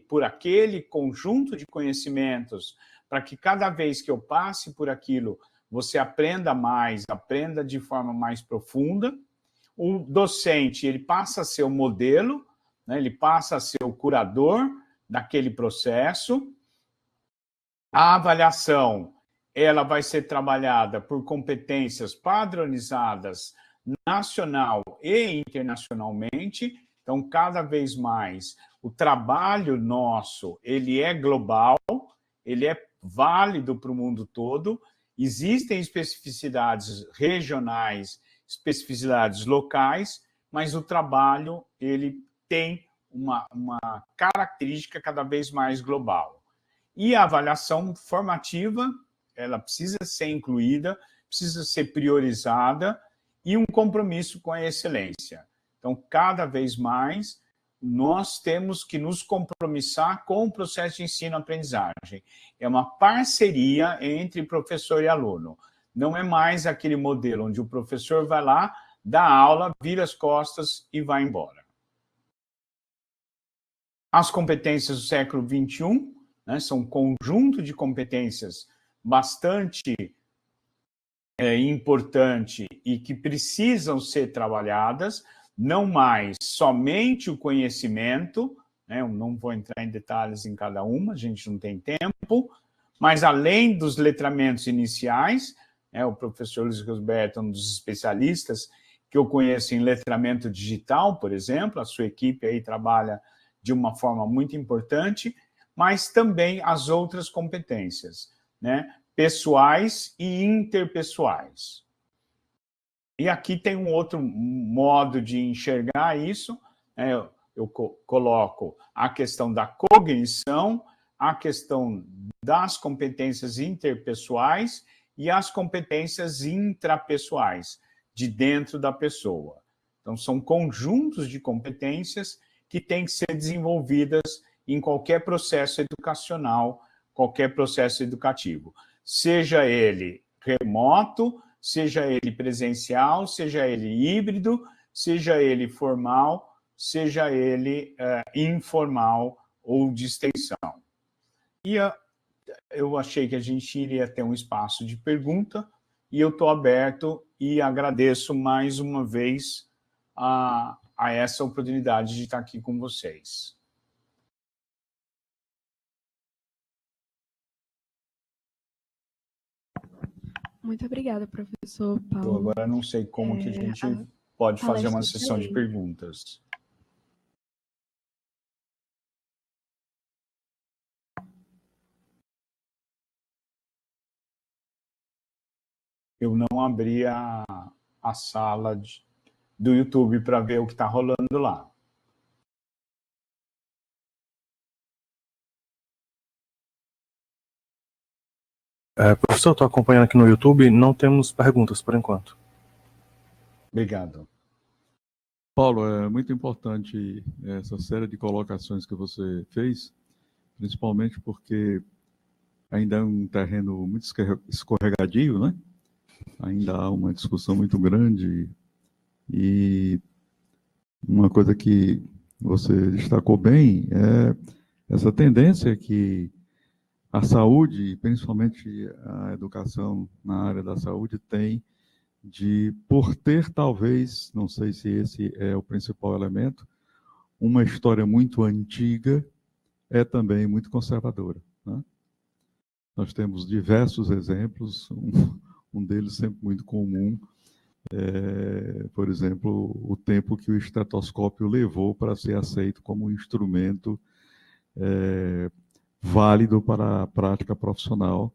por aquele conjunto de conhecimentos, para que cada vez que eu passe por aquilo, você aprenda mais, aprenda de forma mais profunda. O docente, ele passa a ser o modelo, né? Ele passa a ser o curador daquele processo. A avaliação, ela vai ser trabalhada por competências padronizadas nacional e internacionalmente. Então, cada vez mais, o trabalho nosso, ele é global, ele é válido para o mundo todo. Existem especificidades regionais, especificidades locais, mas o trabalho, ele tem uma característica cada vez mais global. E a avaliação formativa, ela precisa ser incluída, precisa ser priorizada e um compromisso com a excelência. Então, cada vez mais, nós temos que nos compromissar com o processo de ensino-aprendizagem. É uma parceria entre professor e aluno. Não é mais aquele modelo onde o professor vai lá, dá aula, vira as costas e vai embora. As competências do século XXI, né, são um conjunto de competências bastante importante e que precisam ser trabalhadas, não mais somente o conhecimento, né, eu não vou entrar em detalhes em cada uma, a gente não tem tempo, mas além dos letramentos iniciais, né, o professor Luiz Roberto é um dos especialistas que eu conheço em letramento digital, por exemplo, a sua equipe aí trabalha de uma forma muito importante, mas também as outras competências, né, pessoais e interpessoais. E aqui tem um outro modo de enxergar isso, né? Eu coloco a questão da cognição, a questão das competências interpessoais e as competências intrapessoais, de dentro da pessoa. Então, são conjuntos de competências que têm que ser desenvolvidas em qualquer processo educacional, qualquer processo educativo. Seja ele remoto, seja ele presencial, seja ele híbrido, seja ele formal, seja ele informal ou de extensão. E eu achei que a gente iria ter um espaço de pergunta, e eu estou aberto e agradeço mais uma vez a essa oportunidade de estar aqui com vocês. Muito obrigada, professor Paulo. Eu agora não sei como que a gente pode fazer uma sessão de perguntas. Eu não abri a sala do YouTube para ver o que está rolando lá. Professor, estou acompanhando aqui no YouTube, não temos perguntas por enquanto. Obrigado. Paulo, é muito importante essa série de colocações que você fez, principalmente porque ainda é um terreno muito escorregadio, né? Ainda há uma discussão muito grande e uma coisa que você destacou bem é essa tendência que a saúde, principalmente a educação na área da saúde, tem por ter, talvez, não sei se esse é o principal elemento, uma história muito antiga é também muito conservadora, né? Nós temos diversos exemplos, um deles sempre muito comum, por exemplo, o tempo que o estetoscópio levou para ser aceito como um instrumento válido para a prática profissional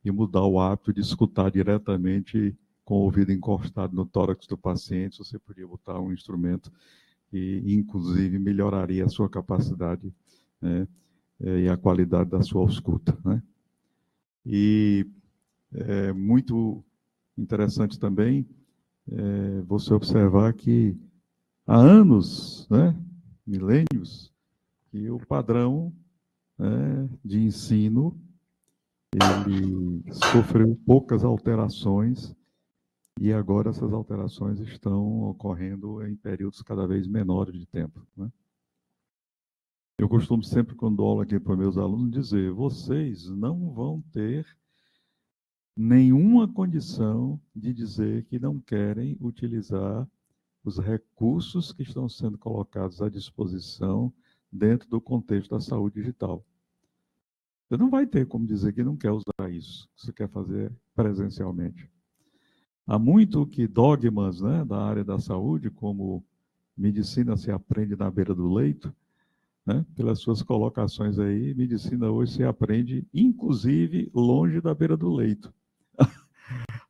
e mudar o hábito de escutar diretamente com o ouvido encostado no tórax do paciente. Você podia botar um instrumento que, inclusive, melhoraria a sua capacidade, né, e a qualidade da sua escuta, né? E é muito interessante também você observar que há anos, né, milênios, que o padrão, né, de ensino ele sofreu poucas alterações e agora essas alterações estão ocorrendo em períodos cada vez menores de tempo, né? Eu costumo sempre, quando dou aula aqui para meus alunos, dizer: vocês não vão ter nenhuma condição de dizer que não querem utilizar os recursos que estão sendo colocados à disposição dentro do contexto da saúde digital. Você não vai ter como dizer que não quer usar isso, que você quer fazer presencialmente. Há muito que dogmas, né, da área da saúde, como medicina se aprende na beira do leito, né, pelas suas colocações aí, medicina hoje se aprende, inclusive, longe da beira do leito.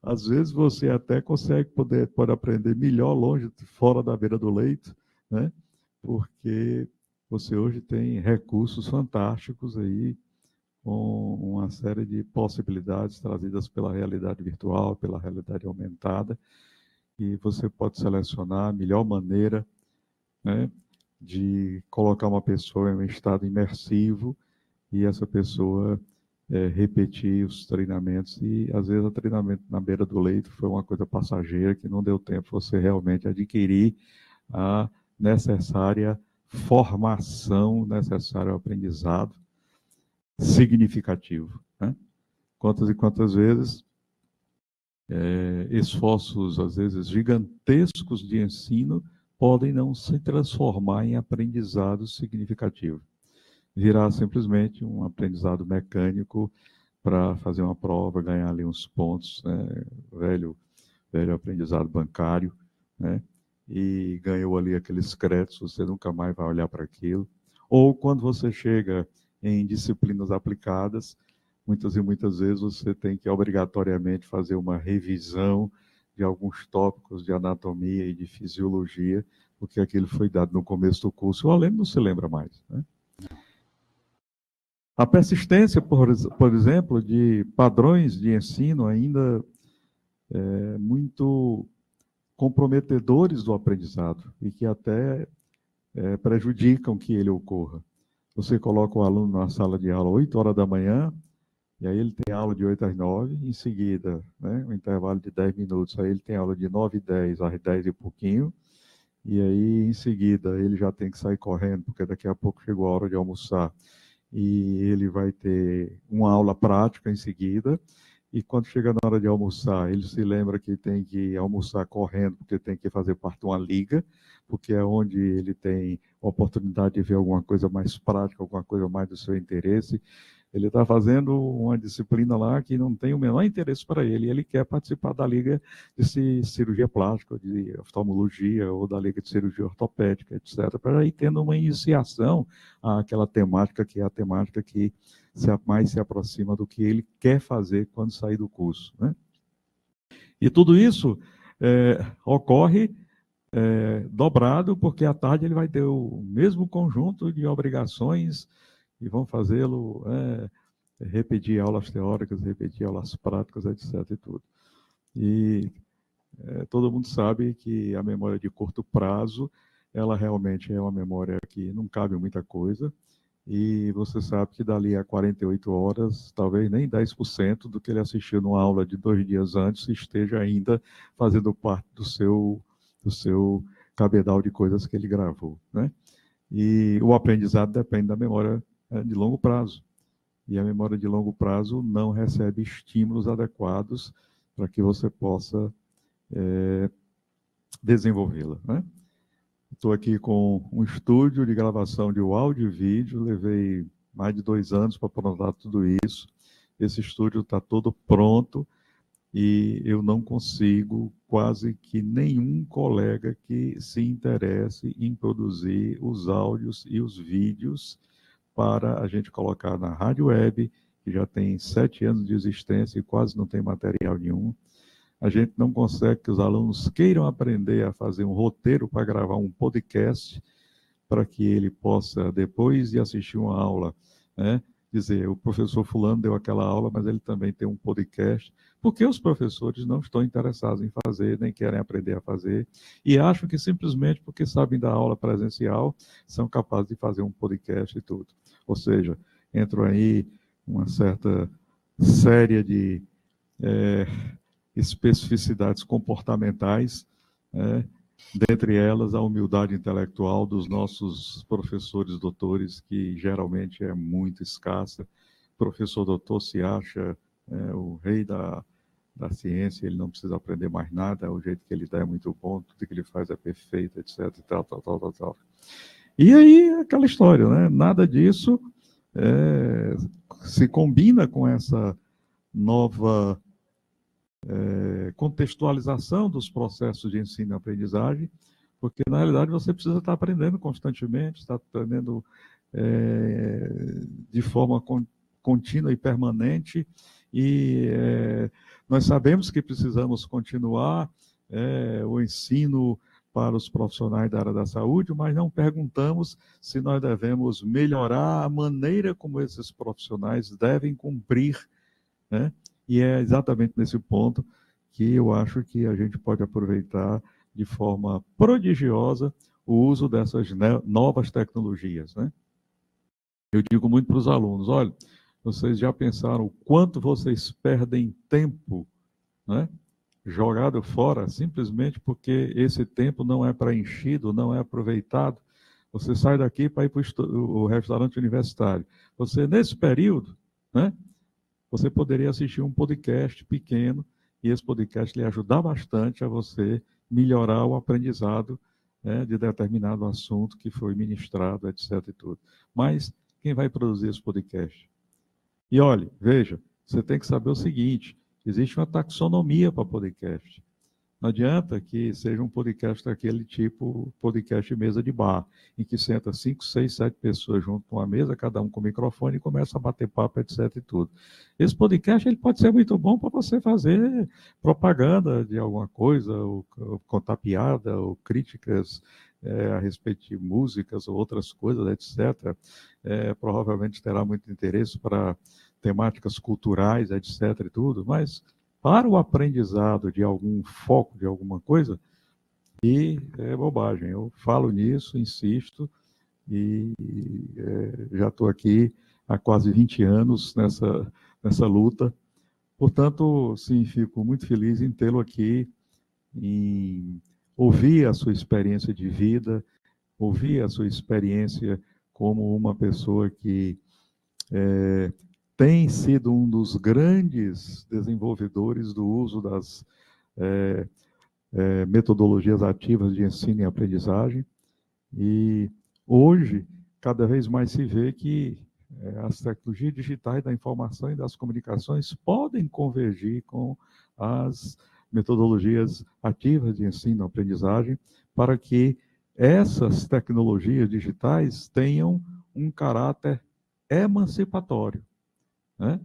Às vezes você até pode aprender melhor longe, fora da beira do leito, né, porque você hoje tem recursos fantásticos aí, com uma série de possibilidades trazidas pela realidade virtual, pela realidade aumentada, e você pode selecionar a melhor maneira, né, de colocar uma pessoa em um estado imersivo e essa pessoa repetir os treinamentos. E, às vezes, o treinamento na beira do leito foi uma coisa passageira que não deu tempo de você realmente adquirir a necessária formação, necessário aprendizado significativo, né? Quantas e quantas vezes esforços, às vezes, gigantescos de ensino podem não se transformar em aprendizado significativo. Virar simplesmente um aprendizado mecânico para fazer uma prova, ganhar ali uns pontos, né? velho aprendizado bancário, né? E ganhou ali aqueles créditos, você nunca mais vai olhar para aquilo. Ou quando você chega em disciplinas aplicadas, muitas e muitas vezes você tem que obrigatoriamente fazer uma revisão de alguns tópicos de anatomia e de fisiologia, porque aquilo foi dado no começo do curso, o aluno não se lembra mais, né? A persistência, por exemplo, de padrões de ensino ainda muito comprometedores do aprendizado e que até prejudicam que ele ocorra. Você coloca o aluno na sala de aula 8 horas da manhã, e aí ele tem aula de 8 às 9, em seguida, né, um intervalo de 10 minutos, aí ele tem aula de 9h10 às 10 e pouquinho, e aí em seguida ele já tem que sair correndo, porque daqui a pouco chegou a hora de almoçar, e ele vai ter uma aula prática em seguida, e quando chega na hora de almoçar, ele se lembra que tem que almoçar correndo, porque tem que fazer parte de uma liga, porque é onde ele tem a oportunidade de ver alguma coisa mais prática, alguma coisa mais do seu interesse. Ele está fazendo uma disciplina lá que não tem o menor interesse para ele. Ele quer participar da liga de cirurgia plástica, de oftalmologia, ou da liga de cirurgia ortopédica, etc., para ir tendo uma iniciação àquela temática, que é a temática que mais se aproxima do que ele quer fazer quando sair do curso, né? E tudo isso ocorre dobrado, porque à tarde ele vai ter o mesmo conjunto de obrigações e vão fazê-lo repetir aulas teóricas, repetir aulas práticas, etc. e tudo. E todo mundo sabe que a memória de curto prazo, ela realmente é uma memória que não cabe muita coisa, e você sabe que dali a 48 horas, talvez nem 10% do que ele assistiu numa aula de 2 dias antes esteja ainda fazendo parte do seu cabedal de coisas que ele gravou, né? E o aprendizado depende da memória de longo prazo. E a memória de longo prazo não recebe estímulos adequados para que você possa desenvolvê-la, né? Estou aqui com um estúdio de gravação de áudio e vídeo, levei mais de 2 anos para aprontar tudo isso. Esse estúdio está todo pronto e eu não consigo quase que nenhum colega que se interesse em produzir os áudios e os vídeos para a gente colocar na rádio web, que já tem 7 anos de existência e quase não tem material nenhum. A gente não consegue que os alunos queiram aprender a fazer um roteiro para gravar um podcast, para que ele possa, depois de assistir uma aula, né, dizer, o professor fulano deu aquela aula, mas ele também tem um podcast, porque os professores não estão interessados em fazer, nem querem aprender a fazer, e acham que simplesmente porque sabem da aula presencial, são capazes de fazer um podcast e tudo. Ou seja, entram aí uma certa série de especificidades comportamentais, dentre elas a humildade intelectual dos nossos professores doutores, que geralmente é muito escassa. O professor doutor se acha o rei da ciência, ele não precisa aprender mais nada, o jeito que ele dá é muito bom, tudo que ele faz é perfeito, etc. E tal. E aí, aquela história, né? Nada disso se combina com essa nova contextualização dos processos de ensino e aprendizagem, porque, na realidade, você precisa estar aprendendo constantemente, está aprendendo de forma contínua e permanente, e nós sabemos que precisamos continuar o ensino para os profissionais da área da saúde, mas não perguntamos se nós devemos melhorar a maneira como esses profissionais devem cumprir, né? E é exatamente nesse ponto que eu acho que a gente pode aproveitar de forma prodigiosa o uso dessas novas tecnologias, né? Eu digo muito para os alunos, olha, vocês já pensaram o quanto vocês perdem tempo, né, jogado fora, simplesmente porque esse tempo não é preenchido, não é aproveitado? Você sai daqui para ir para o restaurante universitário. Você, nesse período, né, você poderia assistir um podcast pequeno, e esse podcast lhe ajudar bastante a você melhorar o aprendizado, né, de determinado assunto que foi ministrado, etc. e tudo. Mas quem vai produzir esse podcast? E olhe, veja, você tem que saber o seguinte, existe uma taxonomia para podcast. Não adianta que seja um podcast daquele tipo, podcast mesa de bar, em que senta 5, 6, 7 pessoas junto com a mesa, cada um com o microfone, e começa a bater papo, etc. e tudo. Esse podcast ele pode ser muito bom para você fazer propaganda de alguma coisa, ou contar piada, ou críticas a respeito de músicas ou outras coisas, etc. Provavelmente terá muito interesse para temáticas culturais, etc. e tudo, mas para o aprendizado de algum foco, de alguma coisa, e é bobagem. Eu falo nisso, insisto, e já estou aqui há quase 20 anos nessa luta. Portanto, sim, fico muito feliz em tê-lo aqui, em ouvir a sua experiência de vida, ouvir a sua experiência como uma pessoa que tem sido um dos grandes desenvolvedores do uso das metodologias ativas de ensino e aprendizagem. E hoje, cada vez mais se vê que as tecnologias digitais da informação e das comunicações podem convergir com as metodologias ativas de ensino e aprendizagem para que essas tecnologias digitais tenham um caráter emancipatório, né?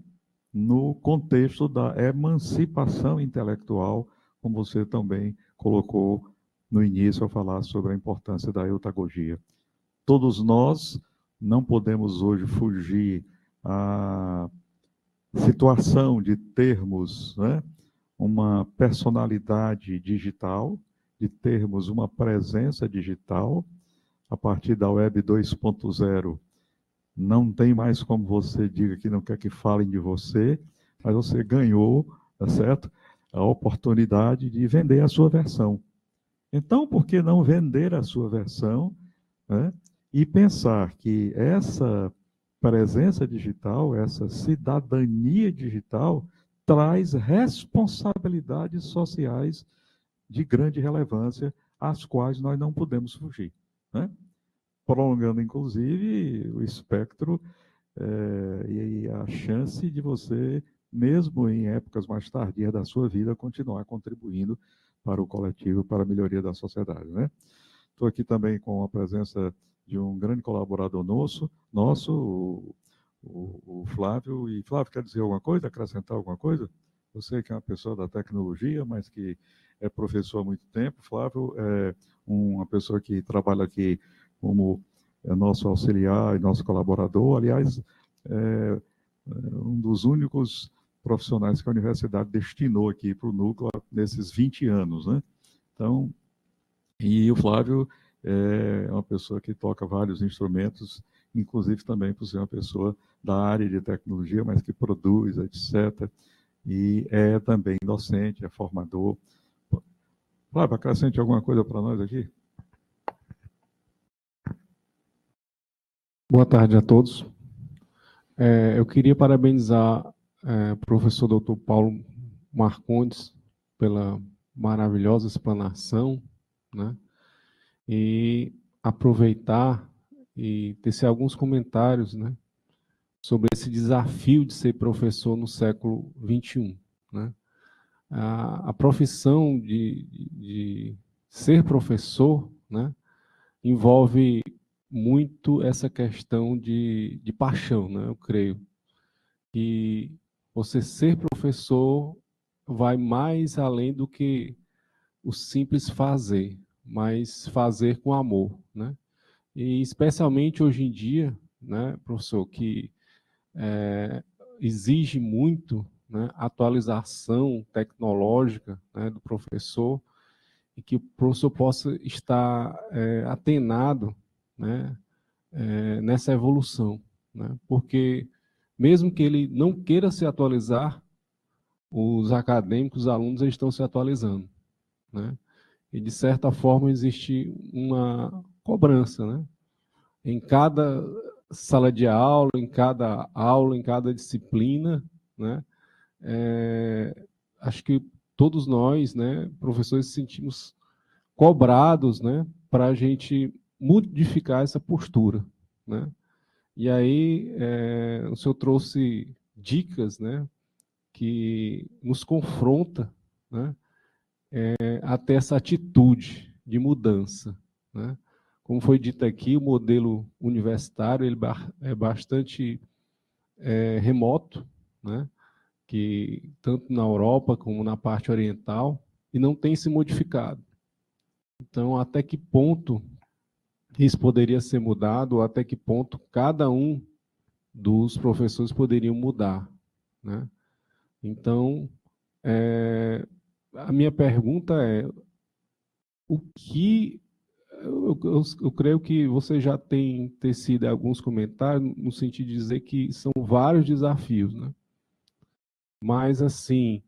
No contexto da emancipação intelectual, como você também colocou no início ao falar sobre a importância da eutagogia. Todos nós não podemos hoje fugir à situação de termos, né, uma personalidade digital, de termos uma presença digital. A partir da Web 2.0, não tem mais como você diga que não quer que falem de você, mas você ganhou, tá certo? A oportunidade de vender a sua versão. Então, por que não vender a sua versão, né? E pensar que essa presença digital, essa cidadania digital, traz responsabilidades sociais de grande relevância, às quais nós não podemos fugir. né? Prolongando, inclusive, o espectro e a chance de você, mesmo em épocas mais tardias da sua vida, continuar contribuindo para o coletivo, para a melhoria da sociedade, né? Estou aqui também com a presença de um grande colaborador nosso, o Flávio. E Flávio, quer dizer alguma coisa, acrescentar alguma coisa? Você que é uma pessoa da tecnologia, mas que é professor há muito tempo. Flávio é uma pessoa que trabalha aqui como nosso auxiliar e nosso colaborador. Aliás, é um dos únicos profissionais que a universidade destinou aqui para o núcleo nesses 20 anos, né? Então, e o Flávio é uma pessoa que toca vários instrumentos, inclusive também por ser uma pessoa da área de tecnologia, mas que produz, etc. E é também docente, é formador. Flávio, acrescente alguma coisa para nós aqui? Boa tarde a todos. Eu queria parabenizar o professor Dr. Paulo Marcondes pela maravilhosa explanação, né? E aproveitar e tecer alguns comentários, né, sobre esse desafio de ser professor no século XXI, né? A profissão de ser professor, né, envolve muito essa questão de paixão, né? Eu creio que você ser professor vai mais além do que o simples fazer, mas fazer com amor, né? E especialmente hoje em dia, né, professor, que exige muito, né, atualização tecnológica, né, do professor, e que o professor possa estar atenado, né, nessa evolução, né? Porque mesmo que ele não queira se atualizar, os acadêmicos, os alunos estão se atualizando, né? E de certa forma existe uma cobrança, né? Em cada sala de aula, em cada disciplina, né? Acho que todos nós, né, professores, sentimos cobrados, né, para a gente modificar essa postura, né? E aí o senhor trouxe dicas, né, que nos confronta, né, até essa atitude de mudança, né? Como foi dito aqui, o modelo universitário ele é bastante remoto, né, que tanto na Europa como na parte oriental, e não tem se modificado. Então, até que ponto isso poderia ser mudado, ou até que ponto cada um dos professores poderiam mudar, né? Então, a minha pergunta é, o que... Eu creio que você já tem tecido alguns comentários no sentido de dizer que são vários desafios, né? Mas, assim,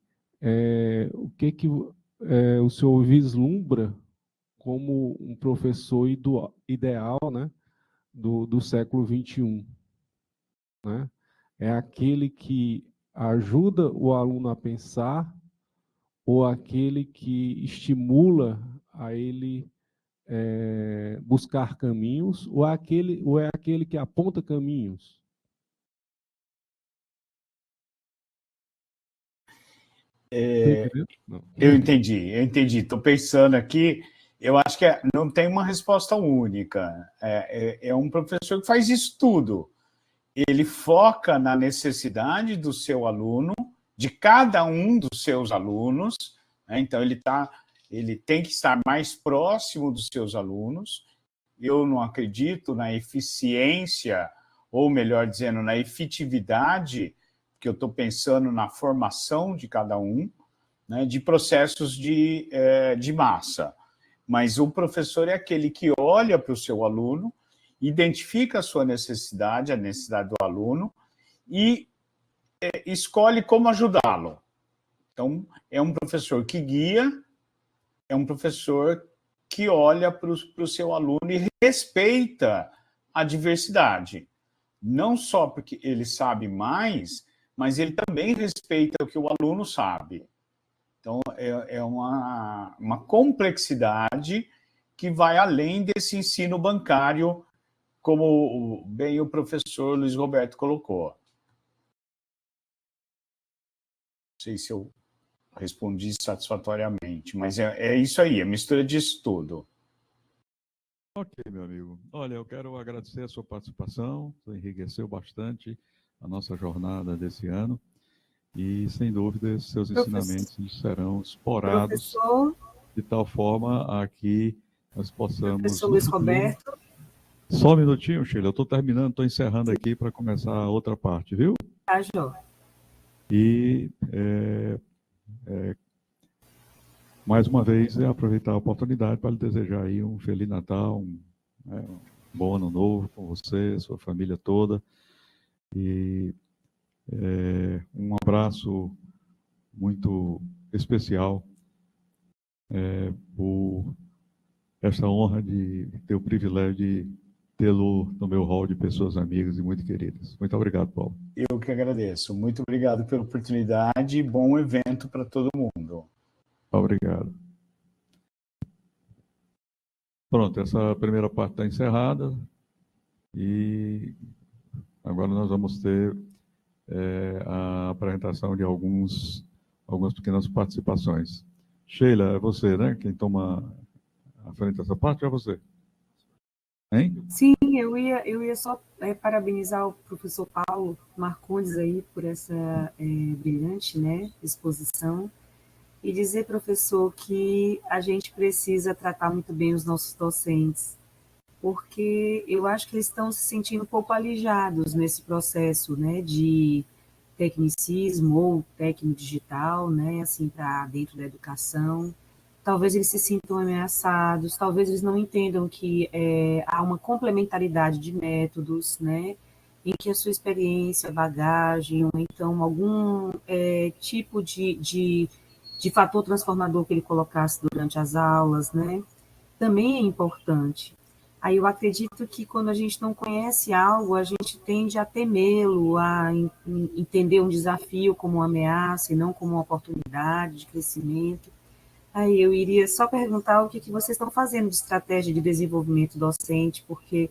o que o senhor vislumbra como um professor ideal, né, do século XXI, né? É aquele que ajuda o aluno a pensar ou aquele que estimula a ele buscar caminhos ou é aquele que aponta caminhos? Eu entendi. Estou pensando aqui, eu acho que não tem uma resposta única. É um professor que faz isso tudo. Ele foca na necessidade do seu aluno, de cada um dos seus alunos, né? Então ele tem que estar mais próximo dos seus alunos. Eu não acredito na eficiência, ou melhor dizendo, na efetividade, que eu estou pensando na formação de cada um, né, de processos de massa. Mas o professor é aquele que olha para o seu aluno, identifica a sua necessidade, a necessidade do aluno, e escolhe como ajudá-lo. Então, é um professor que guia, é um professor que olha para o seu aluno e respeita a diversidade. Não só porque ele sabe mais, mas ele também respeita o que o aluno sabe. Então, é uma complexidade que vai além desse ensino bancário, como bem o professor Luiz Roberto colocou. Não sei se eu respondi satisfatoriamente, mas é isso aí, é mistura disso tudo. Ok, meu amigo. Olha, eu quero agradecer a sua participação, você enriqueceu bastante a nossa jornada desse ano e, sem dúvida, esses seus ensinamentos serão explorados Professor, de tal forma a que nós possamos... professor Luiz Roberto. Só um minutinho, Sheila, eu estou terminando, estou encerrando aqui para começar a outra parte, viu? Tá, Jô. E, mais uma vez, aproveitar a oportunidade para lhe desejar aí um Feliz Natal, um bom Ano Novo com você, sua família toda, e um abraço muito especial por esta honra de ter o privilégio de tê-lo no meu hall de pessoas amigas e muito queridas. Muito obrigado, Paulo. Eu que agradeço. Muito obrigado pela oportunidade e bom evento para todo mundo. Obrigado. Pronto, essa primeira parte está encerrada e agora nós vamos ter a apresentação de algumas pequenas participações. Sheila, é você, né? Quem toma a frente dessa parte é você. Hein? Sim, eu ia só parabenizar o professor Paulo Marcondes aí por essa brilhante, né, exposição e dizer, professor, que a gente precisa tratar muito bem os nossos docentes, porque eu acho que eles estão se sentindo um pouco alijados nesse processo, né, de tecnicismo ou técnico digital, né, assim, para dentro da educação. Talvez eles se sintam ameaçados, talvez eles não entendam que há uma complementaridade de métodos, né, em que a sua experiência, bagagem, ou então algum tipo de fator transformador que ele colocasse durante as aulas, né, também é importante. Aí eu acredito que quando a gente não conhece algo, a gente tende a temê-lo, a entender um desafio como uma ameaça e não como uma oportunidade de crescimento. Aí eu iria só perguntar o que vocês estão fazendo de estratégia de desenvolvimento docente, porque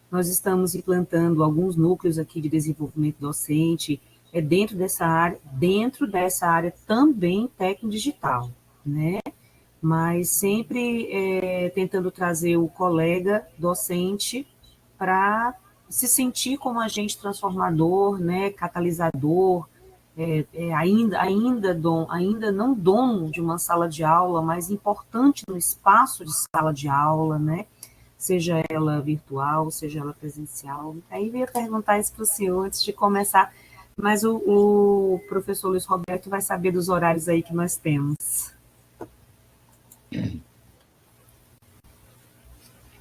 nós estamos implantando alguns núcleos aqui de desenvolvimento docente dentro dessa área também técnico-digital, né? Mas sempre tentando trazer o colega docente para se sentir como agente transformador, né, catalisador, ainda não dono de uma sala de aula, mas importante no espaço de sala de aula, né, seja ela virtual, seja ela presencial. Aí eu ia perguntar isso para o senhor antes de começar, mas o professor Luiz Roberto vai saber dos horários aí que nós temos.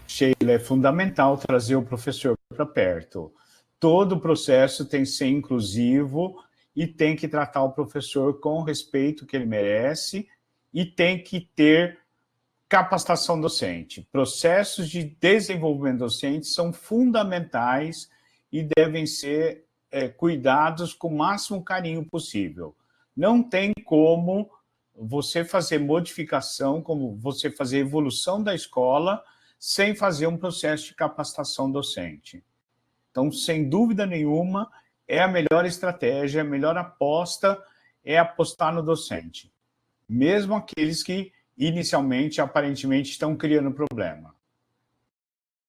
Sheila, é fundamental trazer o professor para perto. Todo o processo tem que ser inclusivo e tem que tratar o professor com o respeito que ele merece e tem que ter capacitação docente. Processos de desenvolvimento docente são fundamentais e devem ser cuidados com o máximo carinho possível. Não tem como você fazer modificação, como você fazer evolução da escola sem fazer um processo de capacitação docente. Então, sem dúvida nenhuma, é a melhor estratégia, a melhor aposta é apostar no docente. Mesmo aqueles que, inicialmente, aparentemente, estão criando problema.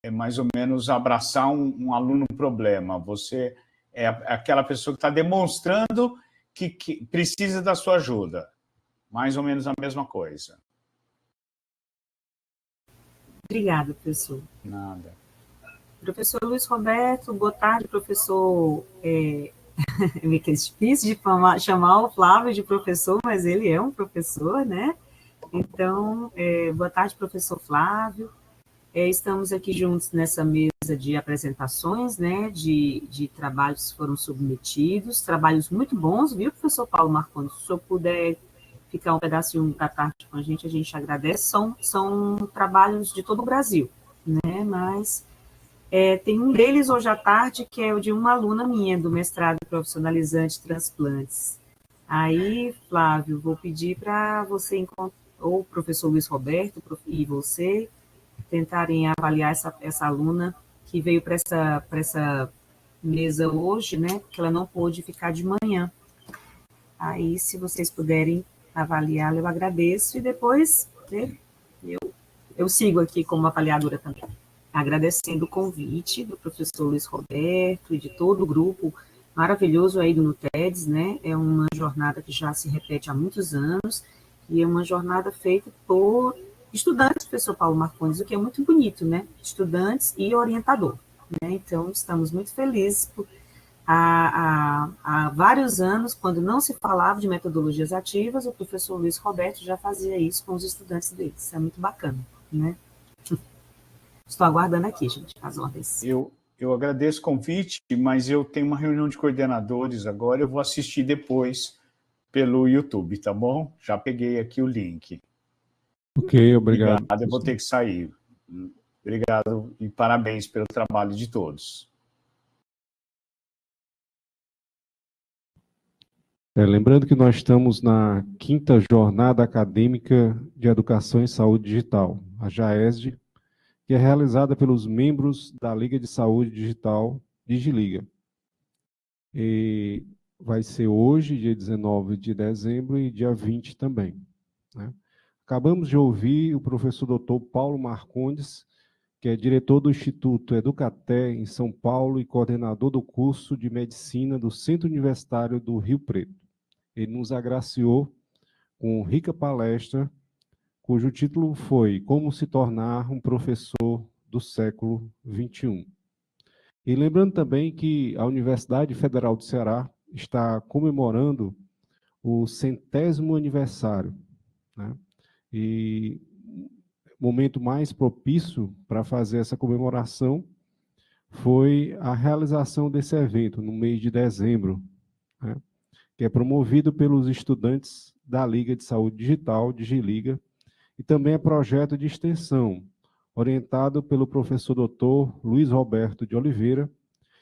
É mais ou menos abraçar um aluno problema. Você é aquela pessoa que está demonstrando que precisa da sua ajuda. Mais ou menos a mesma coisa. Obrigada, professor. Nada. Professor Luiz Roberto, boa tarde, professor. É difícil de chamar o Flávio de professor, mas ele é um professor, né? Então, boa tarde, professor Flávio. Estamos aqui juntos nessa mesa de apresentações, né? De trabalhos que foram submetidos, trabalhos muito bons, viu, professor Paulo Marcondes? Se o senhor puder ficar um pedacinho da tarde com a gente agradece. São trabalhos de todo o Brasil, né? Mas tem um deles hoje à tarde, que é o de uma aluna minha, do mestrado profissionalizante transplantes. Aí, Flávio, vou pedir para você, ou o professor Luiz Roberto e você, tentarem avaliar essa aluna que veio para essa mesa hoje, né? Porque ela não pôde ficar de manhã. Aí, se vocês puderem avaliá-la, eu agradeço. E depois, né, eu sigo aqui como avaliadora também. Agradecendo o convite do professor Luiz Roberto e de todo o grupo maravilhoso aí do NUTEDS, né? É uma jornada que já se repete há muitos anos e é uma jornada feita por estudantes do professor Paulo Marcondes, o que é muito bonito, né? Estudantes e orientador, né? Então, estamos muito felizes por há vários anos, quando não se falava de metodologias ativas, o professor Luiz Roberto já fazia isso com os estudantes dele. Isso é muito bacana, né? Estou aguardando aqui, gente, as ordens. Eu agradeço o convite, mas eu tenho uma reunião de coordenadores agora, eu vou assistir depois pelo YouTube, tá bom? Já peguei aqui o link. Ok, obrigado. Obrigado, eu vou ter que sair. Obrigado e parabéns pelo trabalho de todos. Lembrando que nós estamos na 5ª Jornada Acadêmica de Educação em Saúde Digital, a JAESD, que é realizada pelos membros da Liga de Saúde Digital DigiLiga. E vai ser hoje, dia 19 de dezembro, e dia 20 também, né? Acabamos de ouvir o professor Dr. Paulo Marcondes, que é diretor do Instituto Educaté em São Paulo e coordenador do curso de Medicina do Centro Universitário do Rio Preto. Ele nos agraciou com rica palestra, cujo título foi Como se tornar um professor do século XXI. E lembrando também que a Universidade Federal do Ceará está comemorando o 100º aniversário, né? E o momento mais propício para fazer essa comemoração foi a realização desse evento no mês de dezembro, né? Que é promovido pelos estudantes da Liga de Saúde Digital, DigiLiga, e também é projeto de extensão, orientado pelo professor Dr. Luiz Roberto de Oliveira,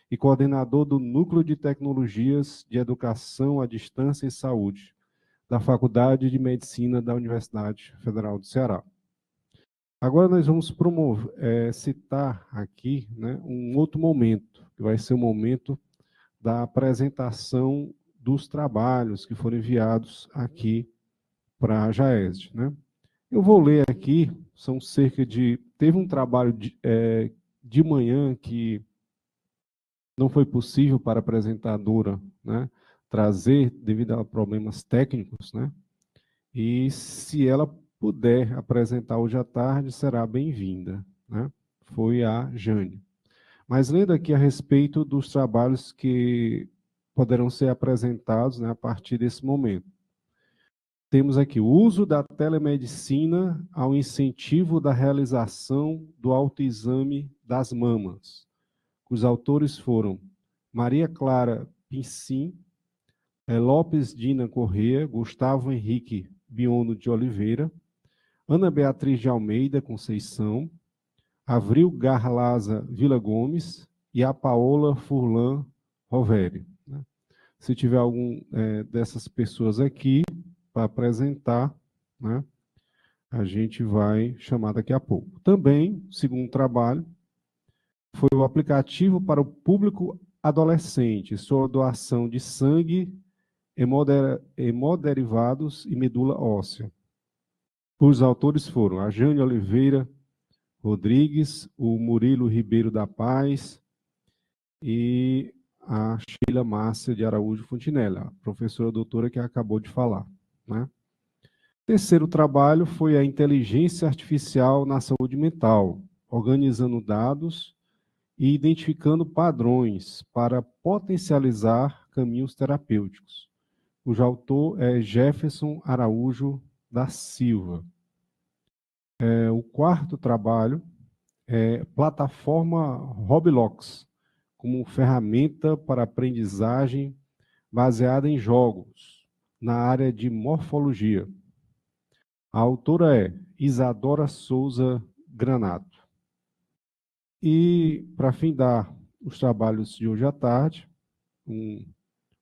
e coordenador do Núcleo de Tecnologias de Educação à Distância e Saúde, da Faculdade de Medicina da Universidade Federal do Ceará. Agora nós vamos citar aqui, né, um outro momento, que vai ser o momento da apresentação dos trabalhos que foram enviados aqui para a JAESD, né? Eu vou ler aqui, são teve um trabalho de manhã que não foi possível para a apresentadora, né, trazer devido a problemas técnicos, né? E se ela puder apresentar hoje à tarde, será bem-vinda, né? Foi a Jane. Mas lendo aqui a respeito dos trabalhos que poderão ser apresentados, né, a partir desse momento. Temos aqui o uso da telemedicina ao incentivo da realização do autoexame das mamas. Os autores foram Maria Clara Pincin, Lopes Dina Corrêa, Gustavo Henrique Biono de Oliveira, Ana Beatriz de Almeida Conceição, Avril Garlaza Vila Gomes e a Paola Furlan Roveri. Se tiver algum dessas pessoas aqui para apresentar, né, a gente vai chamar daqui a pouco. Também, segundo trabalho, foi o aplicativo para o público adolescente, sua doação de sangue, hemoderivados e medula óssea. Os autores foram a Jane Oliveira Rodrigues, o Murilo Ribeiro da Paz e a Sheila Márcia de Araújo Fontinella, a professora doutora que acabou de falar, né? Terceiro trabalho foi a inteligência artificial na saúde mental, organizando dados e identificando padrões para potencializar caminhos terapêuticos. Cujo autor é Jefferson Araújo da Silva. O quarto trabalho é plataforma Roblox, como ferramenta para aprendizagem baseada em jogos, na área de morfologia. A autora é Isadora Souza Granato. E, para findar os trabalhos de hoje à tarde, um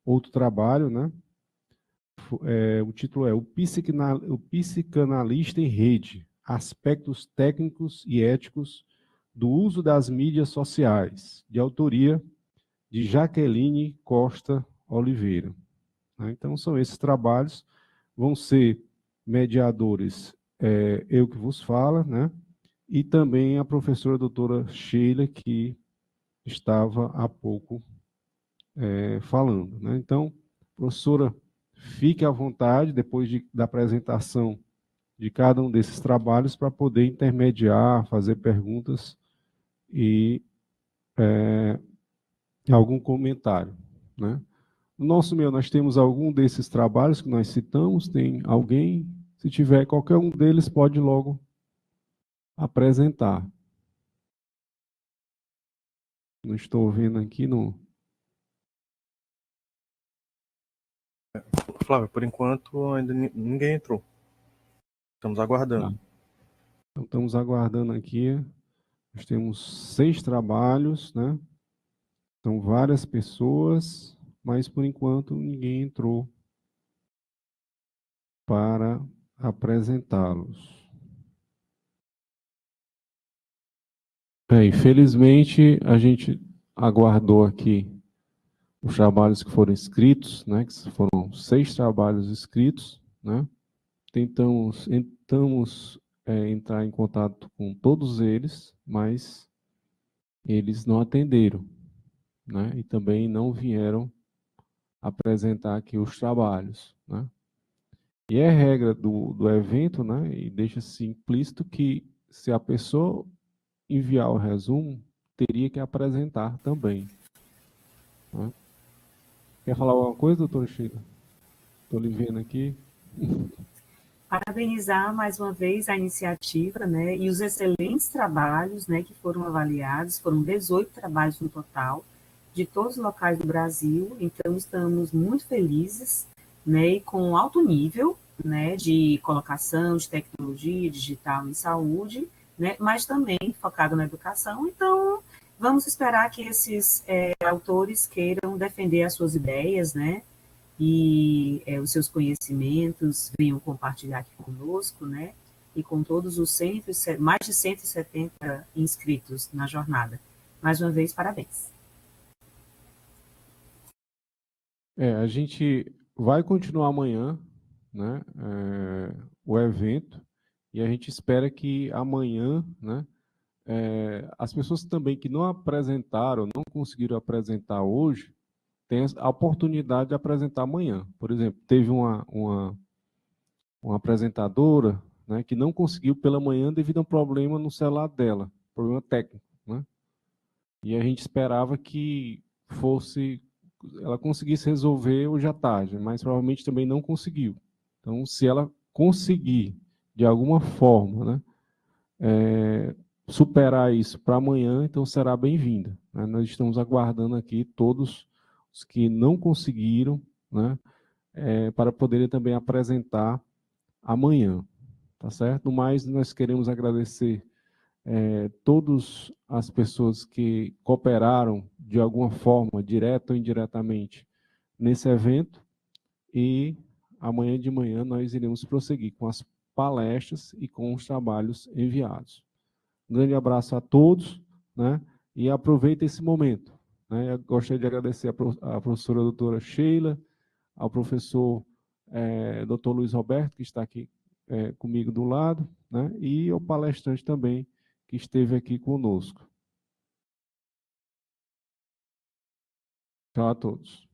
outro trabalho, né? O título é O Psicanalista em Rede, Aspectos Técnicos e Éticos do Uso das Mídias Sociais, de autoria de Jaqueline Costa Oliveira. Então, são esses trabalhos, vão ser mediadores, eu que vos falo, né? E também a professora doutora Sheila, que estava há pouco falando, né? Então, professora, fique à vontade, depois da apresentação de cada um desses trabalhos, para poder intermediar, fazer perguntas e algum comentário, né? No nosso meio, nós temos algum desses trabalhos que nós citamos, tem alguém? Se tiver, qualquer um deles pode logo apresentar. Não estou vendo aqui no... Flávio, por enquanto ainda ninguém entrou. Estamos aguardando. Tá. Então, estamos aguardando aqui. Nós temos 6 trabalhos, né? São várias pessoas, mas por enquanto ninguém entrou para apresentá-los. Infelizmente, a gente aguardou aqui os trabalhos que foram escritos, né? Que foram 6 trabalhos escritos, né? Tentamos entrar em contato com todos eles, mas eles não atenderam, né? E também não vieram apresentar aqui os trabalhos, né? E é regra do evento, né? E deixa-se implícito que se a pessoa enviar o resumo, teria que apresentar também, né? Quer falar alguma coisa, doutora Sheila? Estou lhe vendo aqui. Parabenizar mais uma vez a iniciativa, né, e os excelentes trabalhos, né, que foram avaliados, foram 18 trabalhos no total, de todos os locais do Brasil, então estamos muito felizes, né, e com alto nível, né, de colocação de tecnologia digital em saúde, né, mas também focado na educação, então vamos esperar que esses autores queiram defender as suas ideias, né, e os seus conhecimentos venham compartilhar aqui conosco, né? E com todos os mais de 170 inscritos na jornada. Mais uma vez, parabéns. A gente vai continuar amanhã, né? O evento, e a gente espera que amanhã, né? As pessoas também que não apresentaram, não conseguiram apresentar hoje, tem a oportunidade de apresentar amanhã. Por exemplo, teve uma apresentadora, né, que não conseguiu pela manhã devido a um problema no celular dela, problema técnico, né? E a gente esperava que ela conseguisse resolver hoje à tarde, mas provavelmente também não conseguiu. Então, se ela conseguir, de alguma forma, né, superar isso para amanhã, então será bem-vinda, né? Nós estamos aguardando aqui todos os que não conseguiram, né, para poderem também apresentar amanhã, tá certo? No mais, nós queremos agradecer todas as pessoas que cooperaram de alguma forma, direta ou indiretamente, nesse evento, e amanhã de manhã nós iremos prosseguir com as palestras e com os trabalhos enviados. Um grande abraço a todos, né? E aproveita esse momento, né? Eu gostaria de agradecer à professora doutora Sheila, ao professor doutor Luiz Roberto, que está aqui comigo do lado, né? E ao palestrante também, que esteve aqui conosco. Tchau a todos.